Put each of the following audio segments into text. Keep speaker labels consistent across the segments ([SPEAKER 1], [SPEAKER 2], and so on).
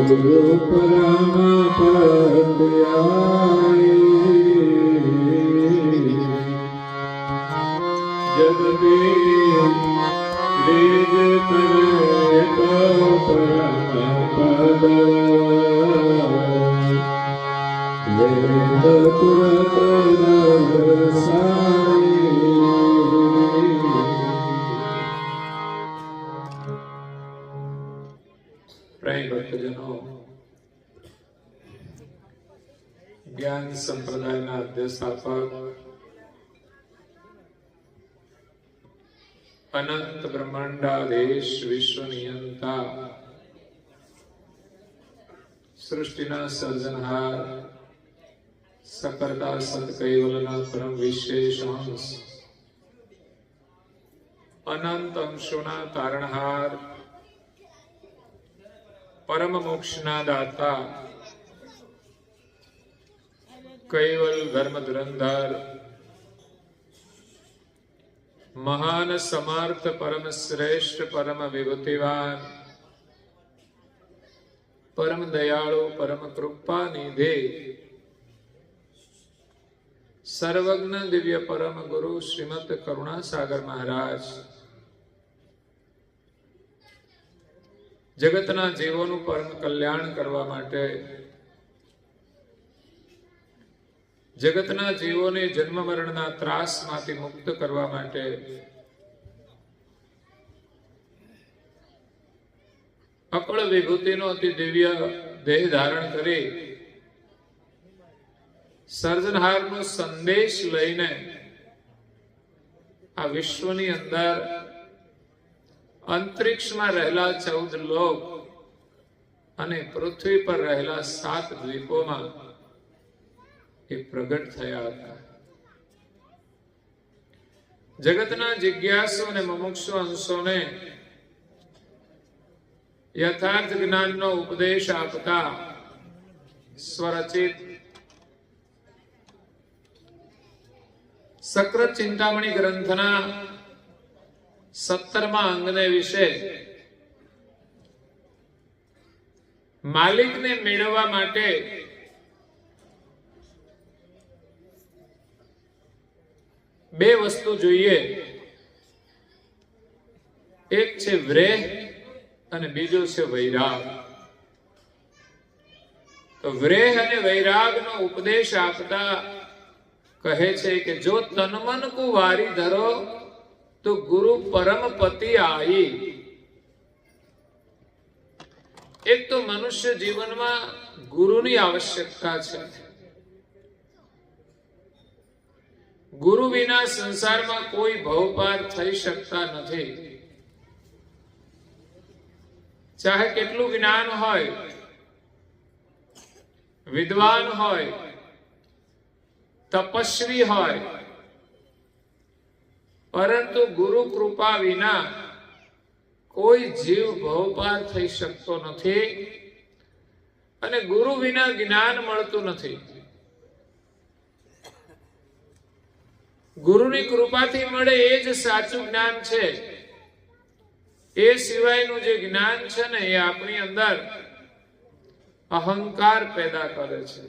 [SPEAKER 1] ગુરુ પરમ પદયાય જગતે વેદ કરે તો પરમ પદ વેદ પુરત ભક્તજનો, જ્ઞાન સંપ્રદાયના અધ્યસ્થાપક અનંત બ્રહ્માંડાધીશ વિશ્વ નિયંતા સૃષ્ટિના સર્જનહાર સકર્તા સત કૈવલના પરમ વિશેષ અંશ અનંત અંશોના તારણહાર પરમ મોક્ષના દાતા કૈવલ ધર્મ ધુરંધર મહાન સમર્થ પરમ શ્રેષ્ઠ પરમ વિભૂતિવાન પરમ દયાળુ પરમ કૃપા નિધે સર્વજ્ઞ દિવ્ય પરમ ગુરુ શ્રીમદ કરુણાસાગર મહારાજ જગતના જીવોનું પરમ કલ્યાણ કરવા માટે જગતના જીવોને જન્મ મરણના ત્રાસમાંથી મુક્ત કરવા માટે અકળ વિભૂતિનો અતિ દિવ્ય દેહ ધારણ કરી સર્જનહારનો સંદેશ લઈને આ વિશ્વની અંદર અંતરિક્ષમાં રહેલા 14 લોક અને પૃથ્વી પર રહેલા 7 દ્વીપોમાં એ પ્રગટ થયા હતા. જગતના જિજ્ઞાસુ અને મુમુક્ષુ અંશોને યથાર્થ જ્ઞાનનો ઉપદેશ આપતા સ્વરચિત સક્રત ચિંતામણી ગ્રંથના 17મા અંગને વિશે માલિકને મેળવવા માટે બે વસ્તુ જોઈએ. એક છે વ્રેહ અને બીજો છે વૈરાગ. તો વ્રેહ અને વૈરાગનો ઉપદેશ આપતા કહે છે કે જો તનમન કો વારી ધરો તો ગુરુ પરમ પતિ આઈ. એક તો મનુષ્ય જીવનમાં ગુરુની આવશ્યકતા છે. ગુરુ વિના સંસારમાં કોઈ ભવપાર થઈ શકતા નથી. ચાહે કેટલું જ્ઞાન હોય, વિદ્વાન હોય, તપસ્વી હોય, પરંતુ ગુરુ કૃપા વિના કોઈ જીવ ભવપાર થઈ શકતો નથી અને ગુરુ વિના જ્ઞાન મળતું નથી. ગુરુની કૃપાથી મળે એ જ સાચું જ્ઞાન છે. એ સિવાયનું જે જ્ઞાન છે ને એ આપણી અંદર અહંકાર પેદા કરે છે.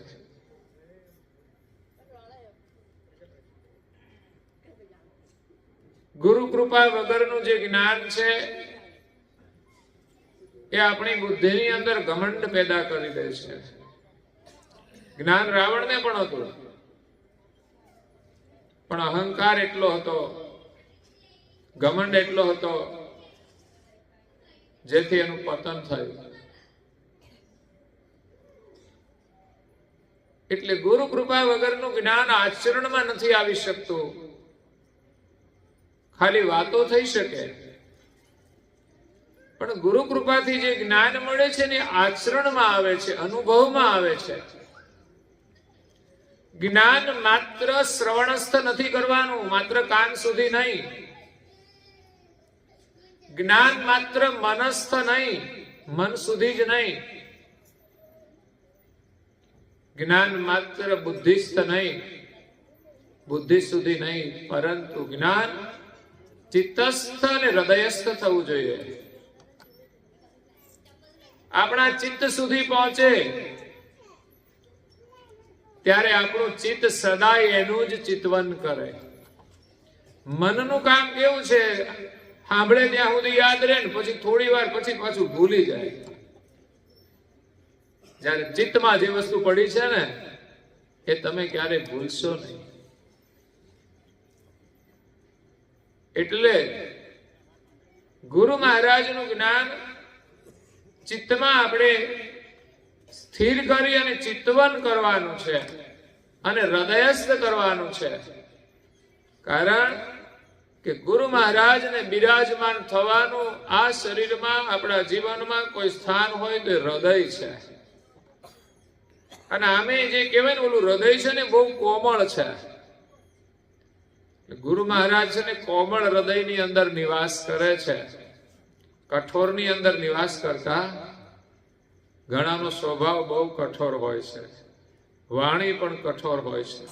[SPEAKER 1] ગુરુ કૃપા વગરનું જે જ્ઞાન છે એ આપણી બુદ્ધિની અંદર ઘમંડ પેદા કરી દે છે. જ્ઞાન રાવણને પણ હતું, પણ અહંકાર એટલો હતો, ઘમંડ એટલો હતો, જેથી એનું પતન થયું. એટલે ગુરુ કૃપા વગરનું જ્ઞાન આચરણમાં નથી આવી શકતું. ખાલી વાતો થઈ શકે, પણ ગુરુ કૃપાથી જે જ્ઞાન મળે છે ને આચરણમાં આવે છે, અનુભવમાં આવે છે. જ્ઞાન માત્ર શ્રવણસ્થ નથી કરવાનું, માત્ર કાન સુધી નહીં. જ્ઞાન માત્ર મનસ્થ નહીં, મન સુધી જ નહીં. જ્ઞાન માત્ર બુદ્ધિસ્થ નહીં, બુદ્ધિ સુધી નહીં, પરંતુ જ્ઞાન ચિત્તસ્થ અને હૃદયસ્થ થવું જોઈએ. આપણા ચિત્ત સુધી પહોંચે ત્યારે આપણું ચિત્ત સદાય એનું જ ચિંતવન કરે. મનનું કામ કેવું છે, સાંભળે ત્યાં સુધી યાદ રહે ને પછી થોડી વાર પછી પાછું ભૂલી જાય. જયારે ચિત્તમાં જે વસ્તુ પડી છે ને એ તમે ક્યારે ભૂલશો નહીં. એટલે ગુરુ મહારાજનું જ્ઞાન ચિત્તમાં આપણે સ્થિર કરી અને ચિંતવન કરવાનું છે અને હૃદયસ્થ કરવાનું છે. કારણ કે ગુરુ મહારાજને બિરાજમાન થવાનું આ શરીરમાં આપણા જીવનમાં કોઈ સ્થાન હોય તો હૃદય છે. અને આમે જે કહેવાય ને ઓલું હૃદય છે ને બહુ કોમળ છે. ગુરુ મહારાજ છે ને કોમળ હૃદયની અંદર નિવાસ કરે છે. કઠોરની અંદર નિવાસ કરતા ઘણાનો સ્વભાવ બહુ કઠોર હોય છે, વાણી પણ કઠોર હોય છે.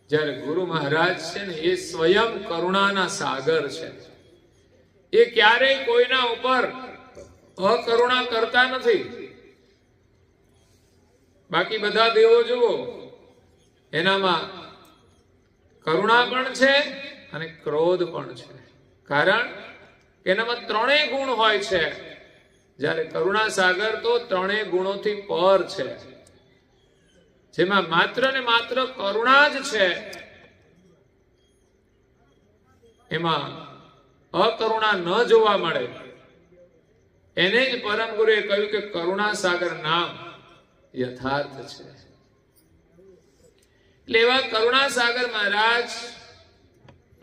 [SPEAKER 1] જ્યારે ગુરુ મહારાજ છે ને એ સ્વયં કરુણાના સાગર છે. એ ક્યારેય કોઈના ઉપર અકરુણા કરતા નથી. બાકી બધા દેવો જુઓ એનામાં કરુણા પણ છે અને ક્રોધ પણ છે. કારણ કે એનામાં ત્રણેય ગુણ હોય છે. જ્યારે કરુણા સાગર તો ત્રણેય ગુણોથી પર છે. જેમાં માત્ર ને માત્ર કરુણા જ છે, એમાં અકરુણા ન જોવા મળે. એને જ પરમ ગુરુએ કહ્યું કે કરુણા સાગર નામ યથાર્થ છે. એટલે એવા કરુણા સાગર મહારાજ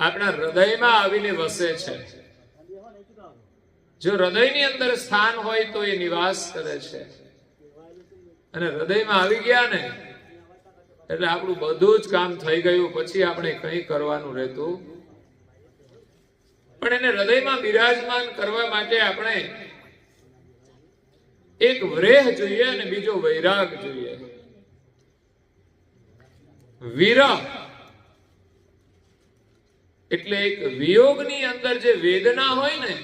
[SPEAKER 1] આપણા હૃદયમાં આવીને વસે છે. જો હૃદયની અંદર સ્થાન હોય તો એ નિવાસ કરે છે. અને હૃદયમાં આવી ગયા ને એટલે આપણું બધું જ કામ થઈ ગયું. પછી આપણે કંઈ કરવાનું રહેતું. પણ એને હૃદયમાં બિરાજમાન કરવા માટે આપણે એક વ્રેહ જોઈએ અને બીજો વૈરાગ જોઈએ. વિરહ એટલે એક વિયોગની અંદર જે વેદના હોય ને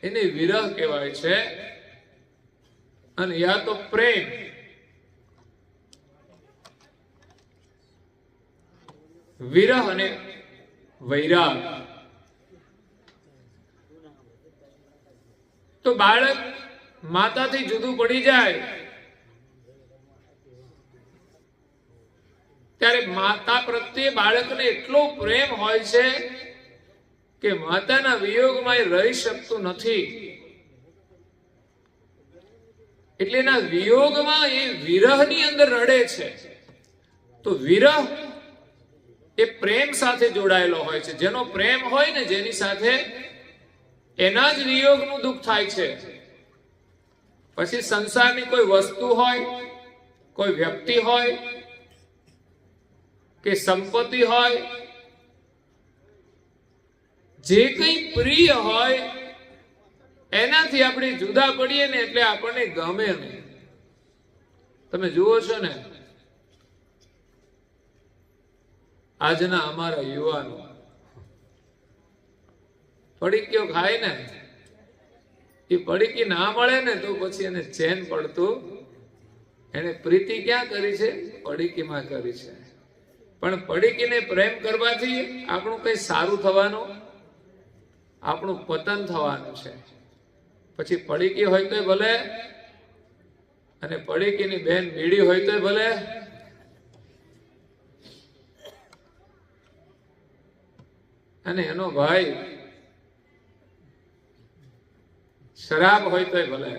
[SPEAKER 1] એને વિરહ કહેવાય છે. અને યા તો પ્રેમ. વિરહ અને વૈરાગ. તો બાળક માતાથી જુદું પડી જાય ત્યારે માતા પ્રત્યે બાળકને એટલો પ્રેમ હોય છે કે માતાના વિયોગમાં એ રહી શકતું નથી. એટલે એના વિયોગમાં એ વિરહની અંદર રડે છે. તો વિરહ એ પ્રેમ સાથે જોડાયેલો હોય છે. જેનો પ્રેમ હોય ને જેની સાથે એના જ વિયોગનું દુઃખ થાય છે. પછી સંસારની કોઈ વસ્તુ હોય, કોઈ વ્યક્તિ હોય કે સંપત્તિ હોય, જે કંઈ પ્રિય હોય એનાથી આપણે જુદા પડીએ ને એટલે આપણને ગમે નહીં. તમે જુઓ છો ને આજના અમારા યુવાનો પડીકીઓ ખાય ને એ પડીકી ના મળે ને તો પછી એને ચેન પડતું. એને પ્રીતિ ક્યાં કરી છે? પડીકીમાં કરી છે. પણ પડીકીને પ્રેમ કરવાથી આપણું કઈ સારું થવાનું? આપણું પતન થવાનું છે. પછી પડીકી હોય તો ભલે અને પડીકીની બેન બીડી હોય તો ભલે, અને એનો ભાઈ શરાબ હોય તો ભલે,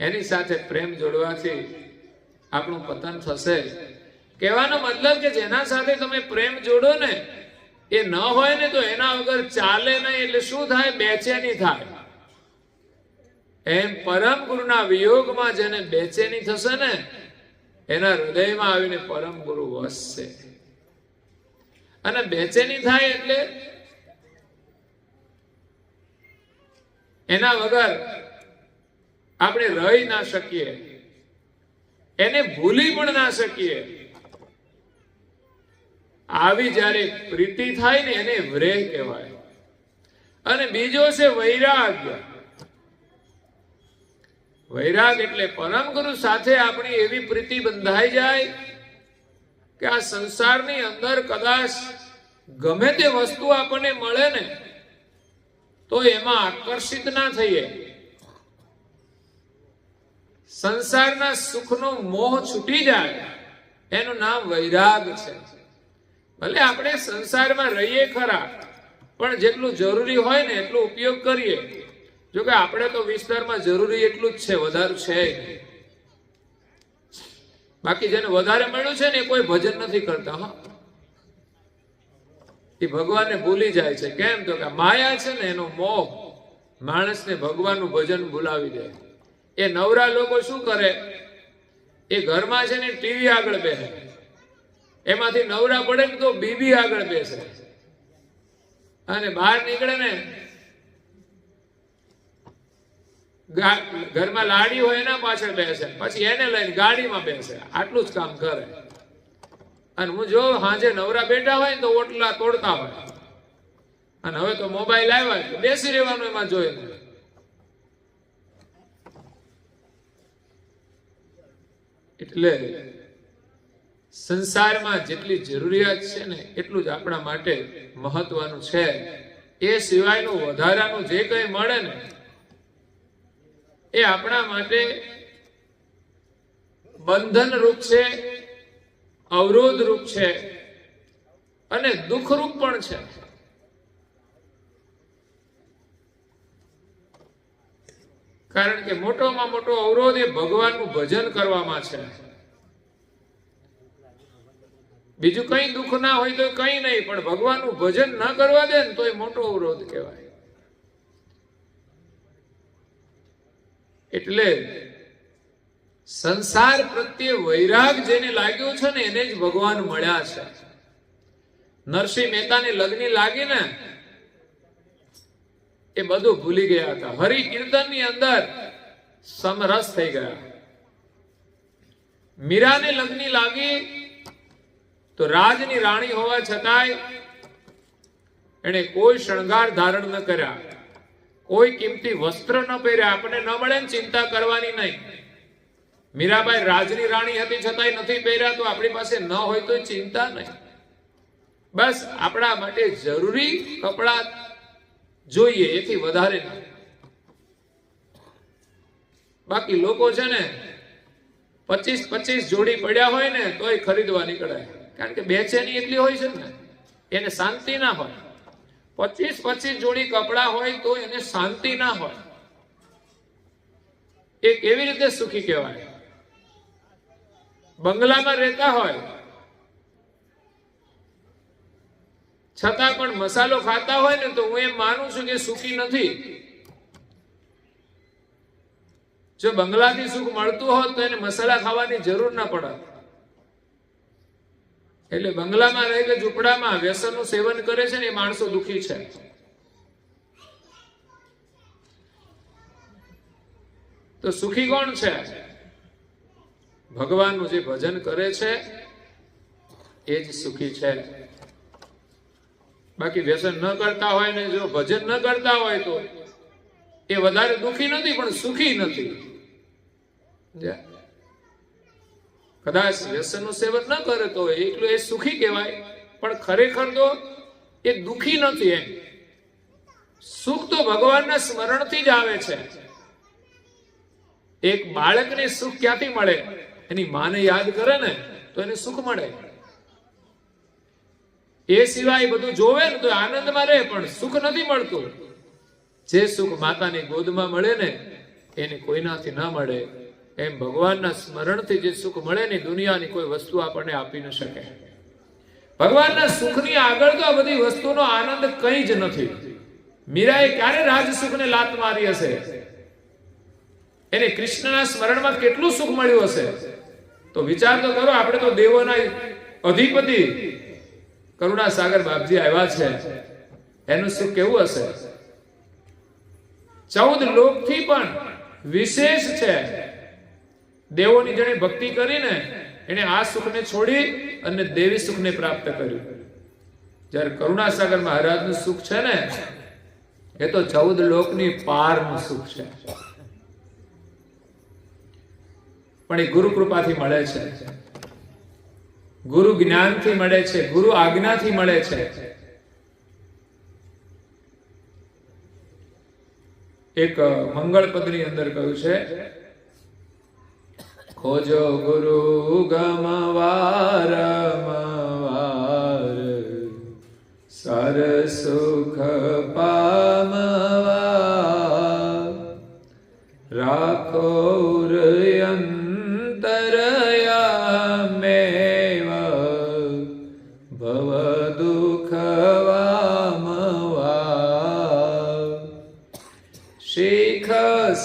[SPEAKER 1] એની સાથે પ્રેમ જોડવાથી આપણું પતન થશે. કહેવાનો મતલબ કે જેના સાથે તમે પ્રેમ જોડો ને એ ન હોય ને તો એના વગર ચાલે નહીં. એટલે શું થાય? બેચેની થાય. એમ પરમ ગુરુના વિયોગમાં જેને બેચેની થશે ને એના હૃદયમાં આવીને પરમ ગુરુ વસશે. અને બેચેની થાય એટલે એના વગર આપણે રહી ના શકીએ, એને ભૂલી પણ ના શકીએ. આવી જ્યારે પ્રીતિ થાય ને એને વ્રેહ કહેવાય. અને બીજો છે વૈરાગ્ય. વૈરાગ એટલે પરમ ગુરુ સાથે આપણી એવી પ્રીતિ બંધાઈ જાય કે આ સંસારની અંદર કદાચ ગમે તે વસ્તુ આપણને મળે ને તો એમાં આકર્ષિત ના થઈએ. સંસારના સુખનો મોહ છૂટી જાય, એનું નામ વૈરાગ છે. ભલે આપણે સંસારમાં રહીએ ખરા, પણ જેટલું જરૂરી હોય ને એટલો ઉપયોગ કરીએ. જો કે આપણે તો વિસ્તારમાં જરૂરી એટલું જ છે, વધારે છે નહીં. બાકી જેને વધારે મળ્યું છે ને એ કોઈ ભજન નથી કરતા. હા, એ ભગવાનને ભૂલી જાય છે. કેમ? તો કે માયા છે ને એનો મોહ માણસને ભગવાનનું ભજન ભૂલાવી દે. એ નવરા લોકો શું કરે? એ ઘરમાં છે ને ટીવી આગળ બેસે, એમાંથી નવરા પડે ને તો બીબી આગળ બેસે, અને બહાર નીકળે ને ઘરમાં લાડી હોય એના પાછળ બેસે, પછી એને લઈને ગાડીમાં બેસે. આટલું જ કામ કરે. અને હું જો હાજે નવરા બેઠા હોય ને તો ઓટલા તોડતા હોય. અને હવે તો મોબાઈલ આવ્યા, બેસી રહેવાનું એમાં જોઈને. એટલે સંસારમાં જેટલી જરૂરિયાત છે ને એટલું જ આપણા માટે મહત્વનું છે. એ સિવાયનું વધારાનું જે કંઈ મળે ને એ આપણા માટે બંધન રૂપ છે, અવરોધ રૂપ છે અને દુઃખ રૂપ પણ છે. કારણ કે મોટોમાં મોટો અવરોધ એ ભગવાનનું ભજન કરવામાં છે. બીજું કઈ દુઃખ ના હોય તો કઈ નહીં, પણ ભગવાનનું ભજન ના કરવા દે ને તો એ મોટો અવરોધ કહેવાય. એટલે સંસાર પ્રત્યે વૈરાગ જેને લાગ્યો છે ને એને જ ભગવાન મળ્યા છે. નરસિંહ મહેતાની લગ્ન લાગી ને એ બધું ભૂલી ગયા હતા. હરિ કીર્તનની અંદર સમરસ થઈ ગયા. મીરાને લગ્ન લાગી તો રાજની રાણી હોવા છતાંય એને કોઈ શણગાર ધારણ ન કર્યા, કોઈ કિંમતી વસ્ત્ર ન પહેર્યા. આપણને ન મળે ને ચિંતા કરવાની નહીં. મીરાબાઈ રાજની રાણી હતી છતાંય નથી પહેર્યા તો આપણી પાસે ન હોય તો ચિંતા નહીં. બસ આપણા માટે જરૂરી કપડા જોઈએ, એથી વધારે નહીં. બાકી લોકો છે ને 25 જોડી પડ્યા હોય ને તોય ખરીદવા નીકળે. કારણ કે બેચેની એટલી હોય છે ને, એને શાંતિ ના હોય. 25 જોડી કપડા હોય તો એને શાંતિ ના હોય. એ કેવી રીતે સુખી કહેવાય? બંગલામાં રહેતા હોય છતાં પણ મસાલો ખાતા હોય ને તો હું એમ માનું છું કે સુખી નથી. જો બંગલાથી સુખ મળતું હોત તો એને મસાલા ખાવાની જરૂર ના પડે. એટલે બંગલામાં રહે કે ઝૂંપડામાં વ્યસનનું સેવન કરે છે ને એ માણસો દુખી છે. તો સુખી કોણ છે? ભગવાનનું જે ભજન કરે છે એ જ સુખી છે. બાકી વ્યસન ન કરતા હોય ને જો ભજન ન કરતા હોય તો એ વધારે દુખી નથી પણ સુખી નથી. કદાચ વ્યસનનું સેવન ન કરે તો એટલું એ સુખી કહેવાય, પણ ખરેખર તો એ દુખી નથી. એમ સુખ તો ભગવાનના સ્મરણથી જ આવે છે. એક બાળકને સુખ ક્યાંથી મળે? એની માને યાદ કરે ને તો એને સુખ મળે. એ સિવાય બધું જોવે ને તો આનંદમાં રહે પણ સુખ નથી મળતું. જે સુખ માતાની ગોદમાં મળે ને એને કોઈનાથી ના મળે. એમ ભગવાનના સ્મરણથી જે સુખ મળે ને દુનિયાની કોઈ વસ્તુ આપણને આપી ન શકે. ભગવાનના સુખની આગળ તો આ બધી વસ્તુનો આનંદ કંઈ જ નથી. મીરાએ ક્યારે રાજસુખને લાત મારી હશે? એને કૃષ્ણના સ્મરણમાં કેટલું સુખ મળ્યું હશે? તો વિચાર તો કરો. આપણે તો દેવોના અધિપતિ કરુણા સાગર બાપજી આવ્યા છે, એનું સુખ કેવું હશે? 14 લોકથી પણ વિશેષ છે. દેવોની જેણે ભક્તિ કરીને એને આ સુખને છોડી અને દેવી સુખને પ્રાપ્ત કર્યું. જ્યારે કરુણાસાગર મહારાજનું સુખ છે ને, એ તો 14 લોકની પારનું સુખ છે, પણ એ ગુરુ કૃપાથી મળે છે, ગુરુ જ્ઞાનથી મળે છે, ગુરુ આજ્ઞાથી મળે છે. એક મંગળપદની અંદર કહ્યું છે, ખોજો ગુરુ ગમવાર સર સુખ પામવા, રાખો અંતરયામેવ ભવ દુઃખ વામવા, શીખ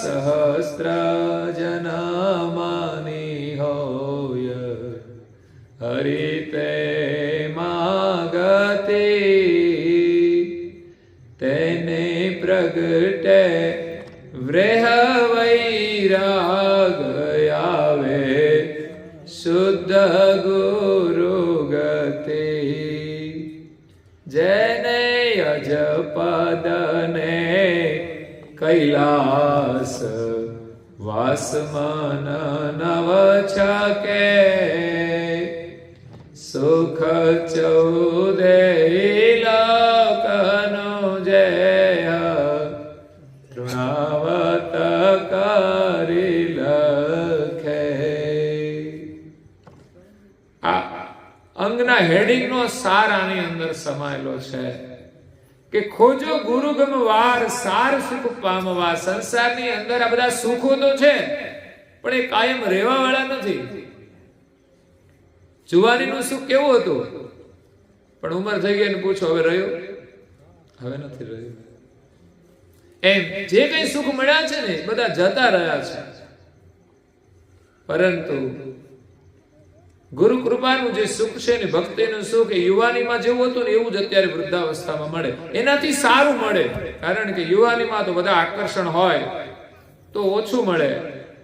[SPEAKER 1] સહસ્ત્ર જનમાની હોય હરિતે માગતે, તેને પ્રગટે વ્રેહ વૈરાગ આવે શુદ્ધ ગુરુ ગતિ, જેને યજ પદને કૈલાસ વાસમન નવ છકે, સુખ 14 લોકનું જય તૃણાવત કરી લખે. આ અંગના હેડિંગનો સાર આની અંદર સમાયેલો છે કે ખોજો ગુરુ ગમવાર સાર સુખ પામવા. સંસારની અંદર આ બધા સુખો તો છે, પણ એ કાયમ રહેવા વાળા નથી. જુવાનીનું સુખ કેવું હતું, પણ ઉંમર થઈ ગઈ ને પૂછો હવે રહ્યું? હવે નથી રહ્યું. એમ જે કઈ સુખ મળ્યા છે ને બધા જતા રહ્યા છે, પરંતુ ગુરુ કૃપાનું જે સુખ છે ને, ભક્તિનું સુખ, એ યુવાનીમાં જેવું હતું ને એવું જ અત્યારે વૃદ્ધાવસ્થામાં મળે. એનાથી સારું મળે, કારણ કે યુવાનીમાં તો બધા આકર્ષણ હોય તો ઓછું મળે,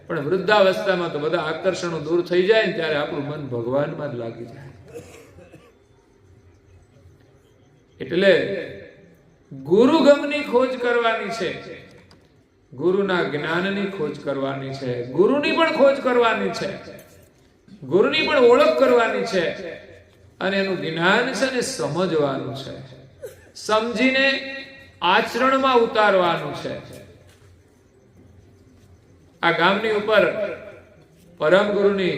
[SPEAKER 1] પણ વૃદ્ધાવસ્થામાં તો બધા આકર્ષણો દૂર થઈ જાય ને ત્યારે આપણું મન ભગવાનમાં જ લાગી જાય. એટલે ગુરુગમની ખોજ કરવાની છે, ગુરુના જ્ઞાનની ખોજ કરવાની છે, ગુરુની પણ ખોજ કરવાની છે, ગુરુની પણ ઓળખ કરવાની છે, અને એનું જ્ઞાન છે ને સમજવાનું છે, સમજીને આચરણમાં ઉતારવાનું છે. આ ગામની ઉપર પરમ ગુરુની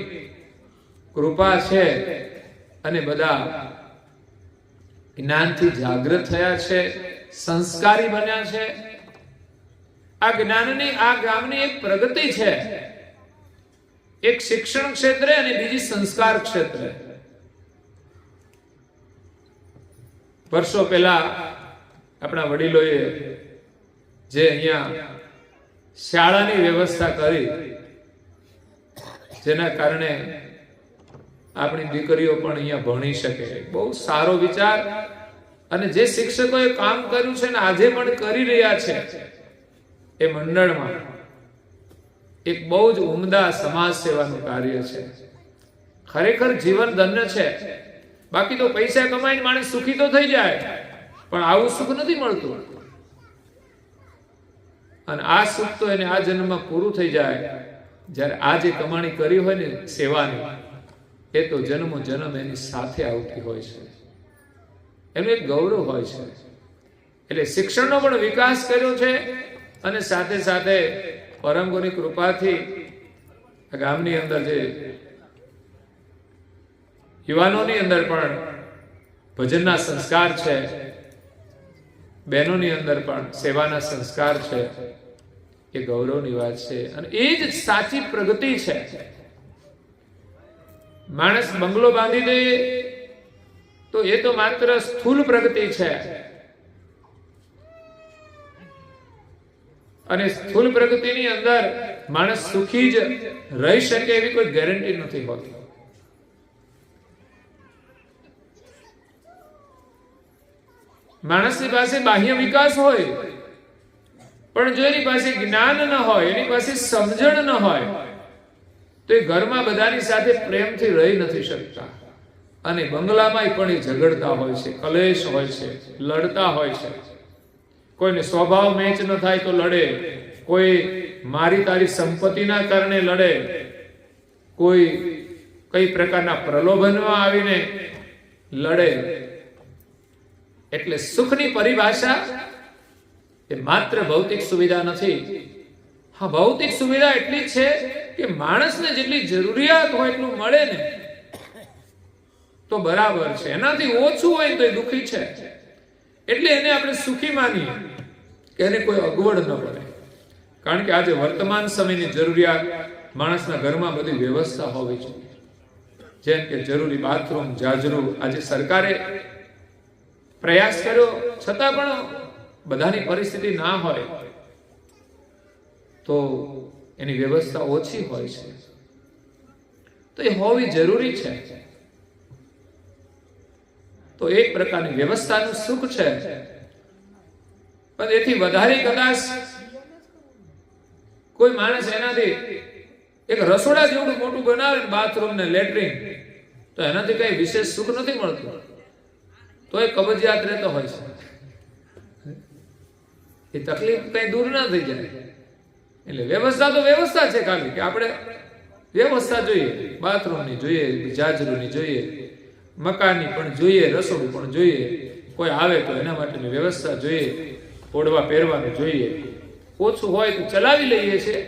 [SPEAKER 1] કૃપા છે અને બધા જ્ઞાનથી જાગૃત થયા છે, સંસ્કારી બન્યા છે. આ જ્ઞાનની આ ગામની એક પ્રગતિ છે, એક શિક્ષણ ક્ષેત્રે અને બીજી સંસ્કાર ક્ષેત્રે. વર્ષો પહેલા આપણા વડીલોએ જે અહીંયા શાળાની વ્યવસ્થા કરી, જેના કારણે આપણી દીકરીઓ પણ અહીંયા ભણી શકે, બહુ સારો વિચાર. અને જે શિક્ષકોએ કામ કર્યું છે ને આજે પણ કરી રહ્યા છે, એ મંડળમાં એક બહુ જ ઉમદા સમાજ સેવાનું કાર્ય છે. ખરેખર જીવન ધન્ય છે. બાકી તો પૈસા કમાઈને માણસ સુખી તો થઈ જાય, પણ આવું સુખ નથી મળતું. અને આ સુખ તો એને આ જન્મમાં પૂરું થઈ જાય જ્યારે આ જે કમાણી કરી હોય ને સેવાની, એ તો જન્મો જન્મ એની સાથે આવતી હોય છે, એનું એક ગૌરવ હોય છે. એટલે શિક્ષણનો પણ વિકાસ કર્યો છે, અને સાથે સાથે પરમ ગુરુની કૃપાથી આ ગામની અંદર જે યુવાનોની અંદર પણ ભજનના સંસ્કાર છે, બહેનોની અંદર પણ સેવાના સંસ્કાર છે, એ ગૌરવની વાત છે. અને એ જ સાચી પ્રગતિ છે. માણસ બંગલો બાંધી દે તો એ તો માત્ર સ્થૂલ પ્રગતિ છે, અને સ્થૂલ પ્રગતિની અંદર માણસ સુખી જ રહી શકે એવી કોઈ ગેરંટી નથી હોતી. માણસની પાસે બાહ્ય વિકાસ હોય, પણ જો એની પાસે જ્ઞાન ન હોય, એની પાસે સમજણ ન હોય, તો એ ઘરમાં બધાની સાથે પ્રેમથી રહી નથી શકતા. અને બંગલામાં પણ એ ઝઘડતા હોય છે, કલેશ હોય છે, લડતા હોય છે. કોઈને સ્વભાવ મેચ ન થાય તો લડે, કોઈ મારી તારી સંપત્તિના કારણે લડે, કોઈ કઈ પ્રકારના પ્રલોભનમાં આવીને લડે. એટલે સુખની પરિભાષા એ માત્ર ભૌતિક સુવિધા નથી. હા, ભૌતિક સુવિધા એટલી છે કે માણસને જેટલી જરૂરિયાત હોય એટલું મળે ને તો બરાબર છે, એનાથી ઓછું હોય તો એ દુઃખી છે. એટલે એને આપણે સુખી માનીએ કે એને કોઈ અગવડ ન પડે. કારણ કે આજે વર્તમાન સમયની જરૂરિયાત માણસના ઘરમાં બધી વ્યવસ્થા હોવી જોઈએ. જેમ કે જરૂરી બાથરૂમ, જાજરૂ. આજે સરકારે પ્રયાસ કર્યો છતાં પણ બધાની પરિસ્થિતિ ના હોય તો એની વ્યવસ્થા ઓછી હોય છે, તો એ હોવી જરૂરી છે. તો એક પ્રકારની વ્યવસ્થાનું સુખ છે. પણ એથી વધારે કદાચ કોઈ માણસ એનાથી એક રસોડા જેવડું મોટું બનાવે ને, બાથરૂમ ને લેટ્રિન, તો એનાથી કઈ વિશેષ સુખ નથી મળતું, તો એ કબજિયાત રહેતો હોય છે. એ તકલીફ કઈ દૂર ના થઈ જાય. એટલે વ્યવસ્થા તો વ્યવસ્થા છે, ખાલી કે આપણે વ્યવસ્થા જોઈએ, બાથરૂમની જોઈએ, જાજરૂની જોઈએ, મકાનની પણ જોઈએ, રસોડું પણ જોઈએ. કોઈ આવે તો એના માટેની વ્યવસ્થા જોઈએ, ઓઢવા પહેરવાનું જોઈએ. ઓછું હોય તો ચલાવી લઈએ છીએ.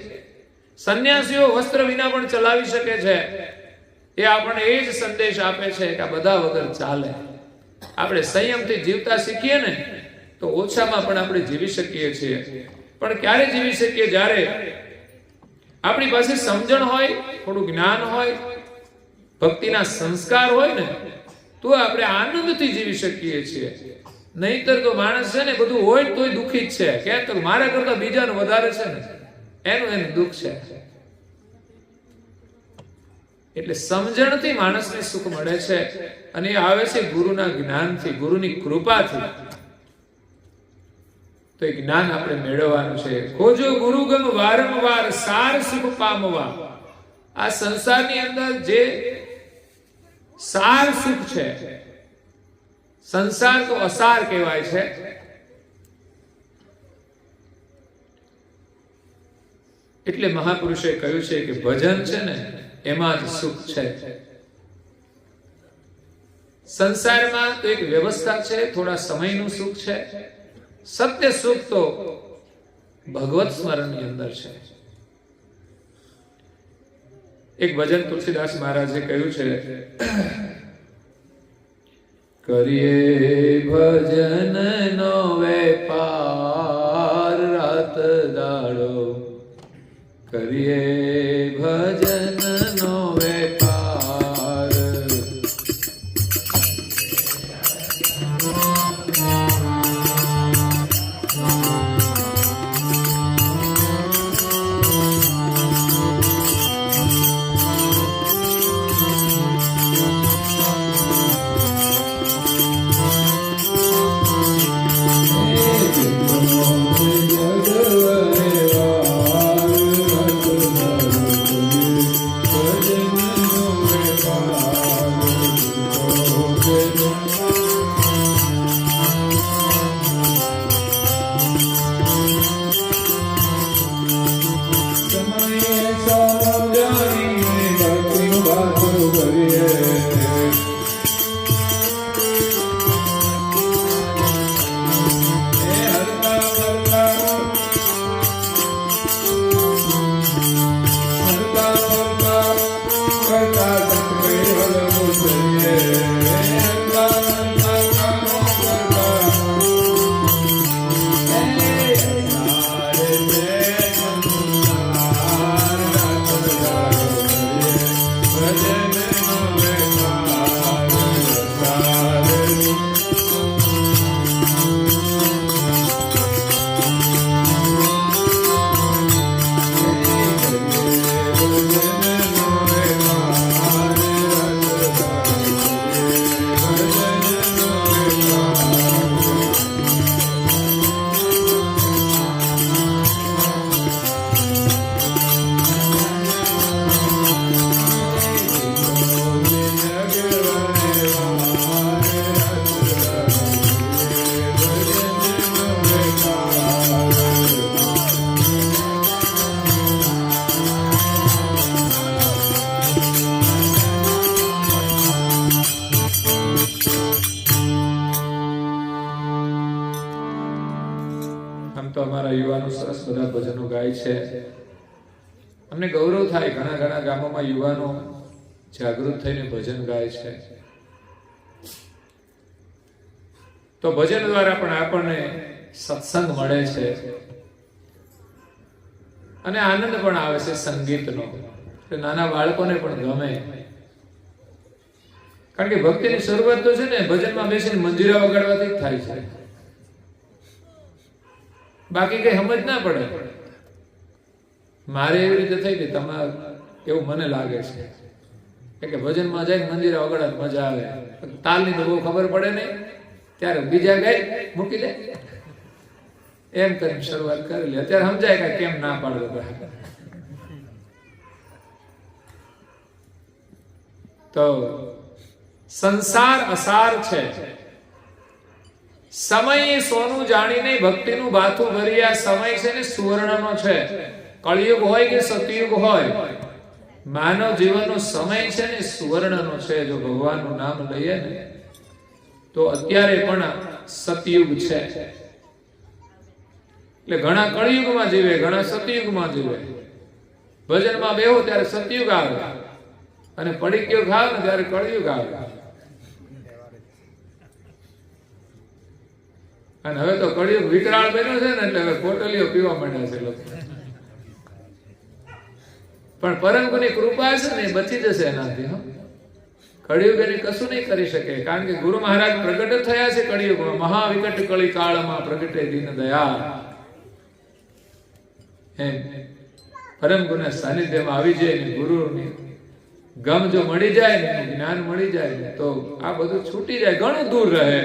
[SPEAKER 1] સંન્યાસીઓ વસ્ત્ર વિના પણ ચલાવી શકે છે. એ આપણને એ જ સંદેશ આપે છે કે આ બધા વગર ચાલે. આપણે સંયમથી જીવતા શીખીએ ને તો ઓછામાં પણ આપણે જીવી શકીએ છીએ. પણ ક્યારે જીવી શકીએ? જ્યારે આપણી પાસે સમજણ હોય, થોડું જ્ઞાન હોય, ભક્તિના સંસ્કાર હોય ને તો આપણે આનંદથી જીવી શકીએ છીએ. નહીતર તો માણસ છે ને બધું હોય તોય દુઃખી જ છે. કેમ તો મારા કરતા બીજાનું વધારે છે ને, એનું દુઃખ છે. એટલે સમજણથી માણસને સુખ મળે છે, અને એ આવે છે ગુરુના જ્ઞાનથી, ગુરુની કૃપાથી. તો એ જ્ઞાન આપણે મેળવવાનું છે. ખોજો ગુરુગમ વારંવાર સાર સુખ પામવા. આ સંસારની અંદર જે સાર સુખ છે, સંસાર તો અસાર કહેવાય છે. એટલે મહાપુરુષે કહ્યું છે કે ભજન છે ને એમાં જ સુખ છે. સંસારમાં તો એક વ્યવસ્થા છે, થોડા સમયનું સુખ છે. સત્ય સુખ તો ભગવત સ્મરણની અંદર છે. એક ભજન તુલસીદાસ મહારાજે કહ્યું છે, કરીએ ભજન નો વેપાર રાત દાડો, કરીએ ભજન નો વેપાર. તો અમારા યુવાનો સરસ બધા ભજનો ગાય છે. અમને ગૌરવ થાય, ઘણા ઘણા ગામોમાં યુવાનો જાગૃત થઈને ભજન ગાય છે. તો ભજન દ્વારા પણ આપણને સત્સંગ મળે છે અને આનંદ પણ આવે છે સંગીતનો. નાના બાળકોને પણ ગમે, કારણ કે ભક્તિની શરૂઆત તો છે ને ભજનમાં બેસીને મંજીરા વગાડવાથી જ થાય છે. બાકી કઈ સમજ ના પડે. મારે એવી રીતે થઈ ગઈ, તમારે એવું મને લાગે છે કે ભજનમાં જઈને મંજીરા વગાડવા મજા આવે, તાલની તો બહુ ખબર પડે નહીં, ત્યારે બીજા ગાય મૂકી દે એમ કરીને શરૂઆત કરી લે. અત્યારે સમજાય કે કેમ ના પાડો. તો સંસાર અસાર છે, સમય એ સોનું જાણીને ભક્તિનું બાથું ભરી. આ સમય છે ને સુવર્ણનો છે. કળિયુગ હોય કે સતયુગ હોય, માનવ જીવનનો સમય છે ને સુવર્ણનો છે. જો ભગવાનનું નામ લઈએ ને તો અત્યારે પણ સતયુગ છે. એટલે ઘણા કળિયુગમાં જીવે, ઘણા સતયુગમાં જીવે. ભજનમાં બેહો ત્યારે સતયુગ આવે અને પડીક્યો ખાવ ને ત્યારે કળિયુગ આવે. અને હવે તો કળિયુગ વિકરાળ બન્યો છે ને, એટલે હવે પોટલીઓ પીવા માંડ્યા છે લોકો. પણ પરંગુની કૃપા છે ને બચી જશે એનાથી. કળિયુગ એને કશું નહીં કરી શકે, કારણ કે ગુરુ મહારાજ પ્રગટ થયા છે કળિયુગમાં. મહાવિકટ કળી કાળમાં પ્રગટે દીન દયા. પરમ ગુના સાનિધ્યમાં આવી જાય ને ગુરુની ગમ જો મળી જાય ને, જ્ઞાન મળી જાય ને, તો આ બધું છૂટી જાય, ઘણું દૂર રહે.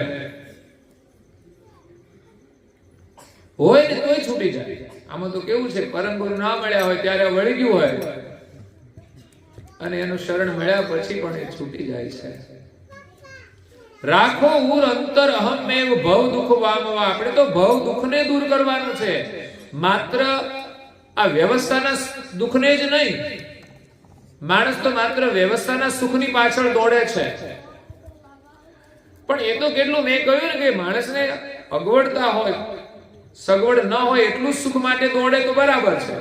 [SPEAKER 1] હોય ને તોય છૂટી જાય. આમાં તો કેવું છે, પરમ ગુરુ ના મળ્યા હોય ત્યારે વળી ગયું હોય, અને એનું શરણ મળ્યા પછી પણ એ છૂટી જાય છે. રાખો ઉર અંતર અહમેવ ભવ દુઃખ વામવા. આપણે તો ભવ દુઃખને દૂર કરવાનું છે, માત્ર આ વ્યવસ્થાના દુઃખને જ નહીં. માણસ તો માત્ર વ્યવસ્થાના સુખની પાછળ દોડે છે. પણ એ તો કેટલું, મેં કહ્યું ને કે માણસને અગવડતા હોય, સગવડ ન હોય એટલું સુખ માટે દોડે તો બરાબર છે.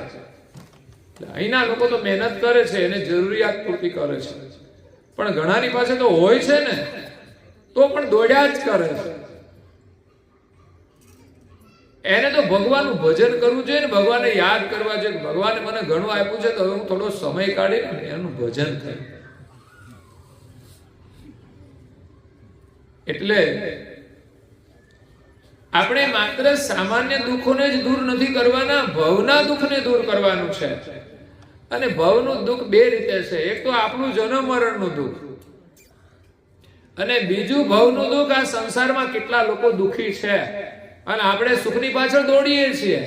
[SPEAKER 1] અહીંના લોકો તો મહેનત કરે છે, એને જરૂરિયાત પૂરતી કરે છે. પણ ઘણાની પાસે તો હોય છે ને, તો પણ દોડ્યા જ કરે છે. એને તો ભગવાનનું ભજન કરવું જોઈએ ને, ભગવાનને યાદ કરવા જોઈએ. ભગવાને મને ઘણું આપ્યું છે, તો હવે હું થોડો સમય કાઢી એનું ભજન કરું. એટલે આપણે માત્ર સામાન્ય દુઃખોને જ દૂર નથી કરવાના, ભવના દુઃખને દૂર કરવાનું છે. અને ભવનું દુઃખ બે રીતે છે. એક તો આપણું જન્મ મરણનું દુઃખ, અને બીજું ભવનું દુઃખ આ સંસારમાં કેટલા લોકો દુઃખી છે અને આપણે સુખની પાછળ દોડીએ છીએ.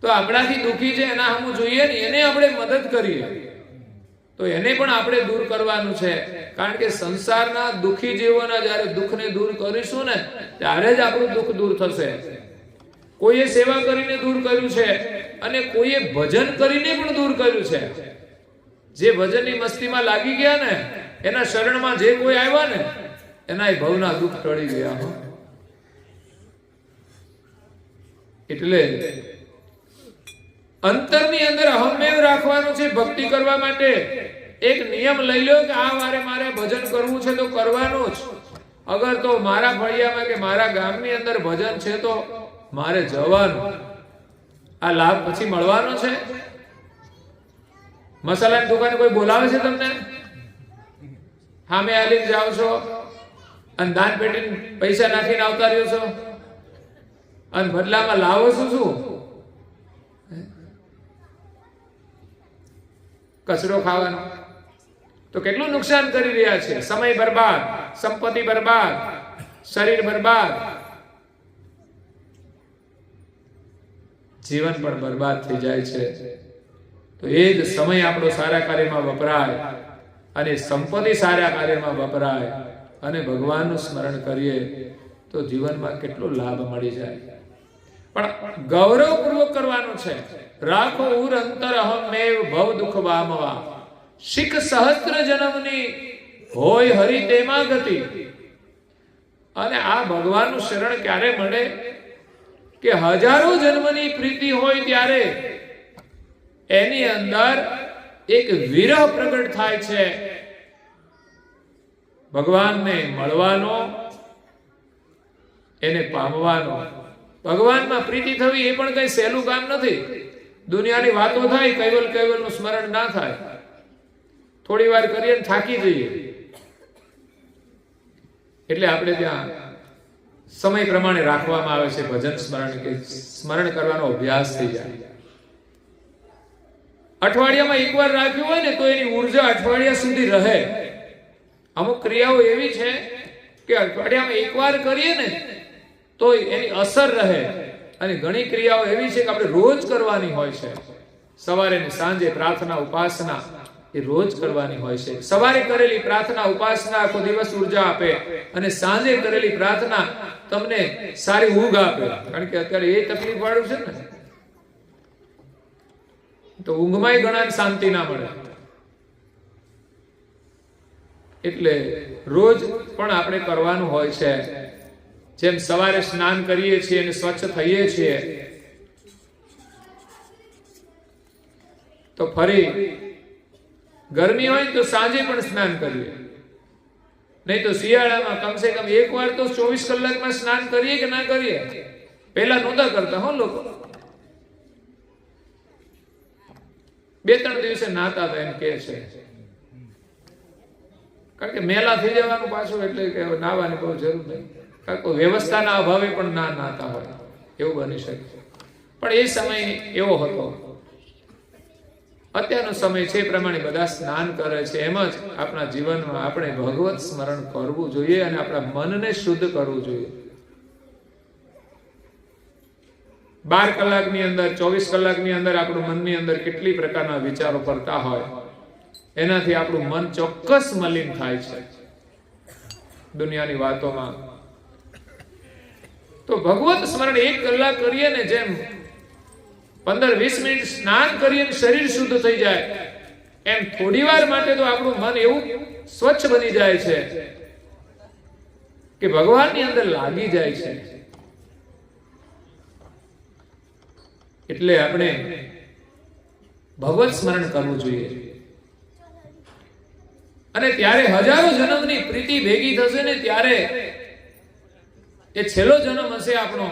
[SPEAKER 1] તો આપણાથી દુઃખી છે એના સામું જોઈએ ને, એને આપણે મદદ કરીએ તો એને પણ આપણે દૂર કરવાનું છે. કારણ કે સંસારના દુઃખી જીવોના જ્યારે દુઃખને દૂર કરીશું ને, ત્યારે જ આપણું દુઃખ દૂર થશે. કોઈએ સેવા કરીને દૂર કર્યું છે અને કોઈએ ભજન કરીને પણ દૂર કર્યું છે. જે ભજનની મસ્તીમાં લાગી ગયા ને, એના શરણમાં જે કોઈ આવ્યા ને, એના ભવના દુઃખ ટળી ગયા. એટલે અંતરની અંદર અહમેવ રાખવાનું છે. ભક્તિ કરવા માટે એક નિયમ લઈ લો કે આ વારે મારે ભજન કરવું છે તો કરવાનું જ. અગર તો મારા ફળિયામાં કે મારા ગામની અંદર ભજન છે તો મારે જવાનું. આ લાભ પછી મળવાનો છે. મસાલાની દુકાને કોઈ બોલાવે છે તમને, સામે આલીને જાઓ છો અને દાન પેટીને પૈસા નાખીને આવતા રહ્યો છો, અને બદલામાં લાવો છો શું? કચરો ખાવાનો. તો કેટલું નુકસાન કરી રહ્યા છે. સમય બરબાદ, સંપત્તિ બરબાદ, શરીર બરબાદ, જીવન પણ બરબાદ થઈ જાય છે. તો એ જ સમય આપણો સારા કાર્યમાં વપરાય અને સંપત્તિ સારા કાર્યમાં વપરાય અને ભગવાનનું સ્મરણ કરીએ તો જીવનમાં કેટલો લાભ મળી જાય. પણ ગૌરવપૂર્વક કરવાનું છે. રાખો ઉર અંતર અહમેવ ભવ દુઃખ વામવા. શીખ સહસ્ત્ર જન્મની હોય હરિ તેમાં ગતિ. અને આ ભગવાનનું શરણ ક્યારે મળે? કે હજારો જન્મની પ્રીતિ હોય ત્યારે એની અંદર એક વિરહ પ્રગટ થાય છે, ભગવાનને મળવાનો, એને પામવાનો. ભગવાનમાં પ્રીતિ થવી એ પણ કઈ સહેલું કામ નથી. દુનિયાની વાતો થાય, કૈવલનું સ્મરણ ના થાય, થોડી વાર કરીએ ને થાકી જઈએ. એટલે આપણે ત્યાં સમય પ્રમાણે રાખવામાં આવે છે ભજન સ્મરણ, કે સ્મરણ કરવાનો અભ્યાસ થઈ જાય. અઠવાડિયામાં એકવાર રાખ્યું હોય ને તો એની ઉર્જા અઠવાડિયા સુધી રહે. અમુક ક્રિયાઓ એવી છે કે અઠવાડિયામાં એકવાર કરીએ ને તો એની અસર રહે, અને ઘણી ક્રિયાઓ એવી છે કે આપણે રોજ કરવાની હોય છે. સવારે ને સાંજે પ્રાર્થના ઉપાસના એ રોજ કરવાની હોય છે. સવારે કરેલી પ્રાર્થના ઉપાસના આખો દિવસ ઉર્જા આપે, અને સાંજે કરેલી પ્રાર્થના તમને સારી ઊંઘ આપે. કારણ કે અત્યારે એ તકલીફ વાળું છે ને, તો ઊંઘમાંય ઘણા શાંતિ ના મળે. એટલે રોજ પણ આપણે કરવાનું હોય છે. જેમ સવારે સ્નાન કરીએ છીએ અને સ્વચ્છ થઈએ છીએ, તો ફરી ગરમી હોય તો સાંજે પણ સ્નાન કરીએ. નહીં તો શિયાળામાં કમસે કમ એક વાર તો 24 કલાકમાં સ્નાન કરીએ કે ના કરીએ? પહેલા નહોતા કરતા હો લોકો. 2-3 દિવસે નાતા હતા એમ કે છે. કારણ કે મેલા થઈ જવાનું પાછું, એટલે કે નાવાની બહુ જરૂર નહીં. કારણ કે વ્યવસ્થાના અભાવે પણ ના નાતા હોય એવું બની શકે. પણ એ સમય એવો હતો. અત્યારનો સમય છે એ પ્રમાણે બધા સ્નાન કરે છે. એમ જ આપણા જીવનમાં આપણે ભગવત સ્મરણ કરવું જોઈએ અને આપણા મનને શુદ્ધ કરવું જોઈએ. 12 કલાકની અંદર, 24 કલાકની અંદર આપણું મનની અંદર કેટલી પ્રકારના વિચારો ફરતા હોય, એનાથી આપણું મન ચોક્કસ મલિન થાય છે દુનિયાની વાતોમાં. તો ભગવત સ્મરણ 1 કલાક કરીએ ને, જેમ 15-20 મિનિટ સ્નાન કરીએ શરીર શુદ્ધ થઈ જાય, એમ થોડી વાર માટે તો આપણું મન એવું સ્વચ્છ બની જાય છે કે ભગવાનની અંદર લાગી જાય છે. એટલે આપણે ભગવત સ્મરણ કરવું જોઈએ. અને ત્યારે હજારો જન્મની પ્રીતિ ભેગી થશે ને, ત્યારે એ છેલ્લો જન્મ હશે આપણો,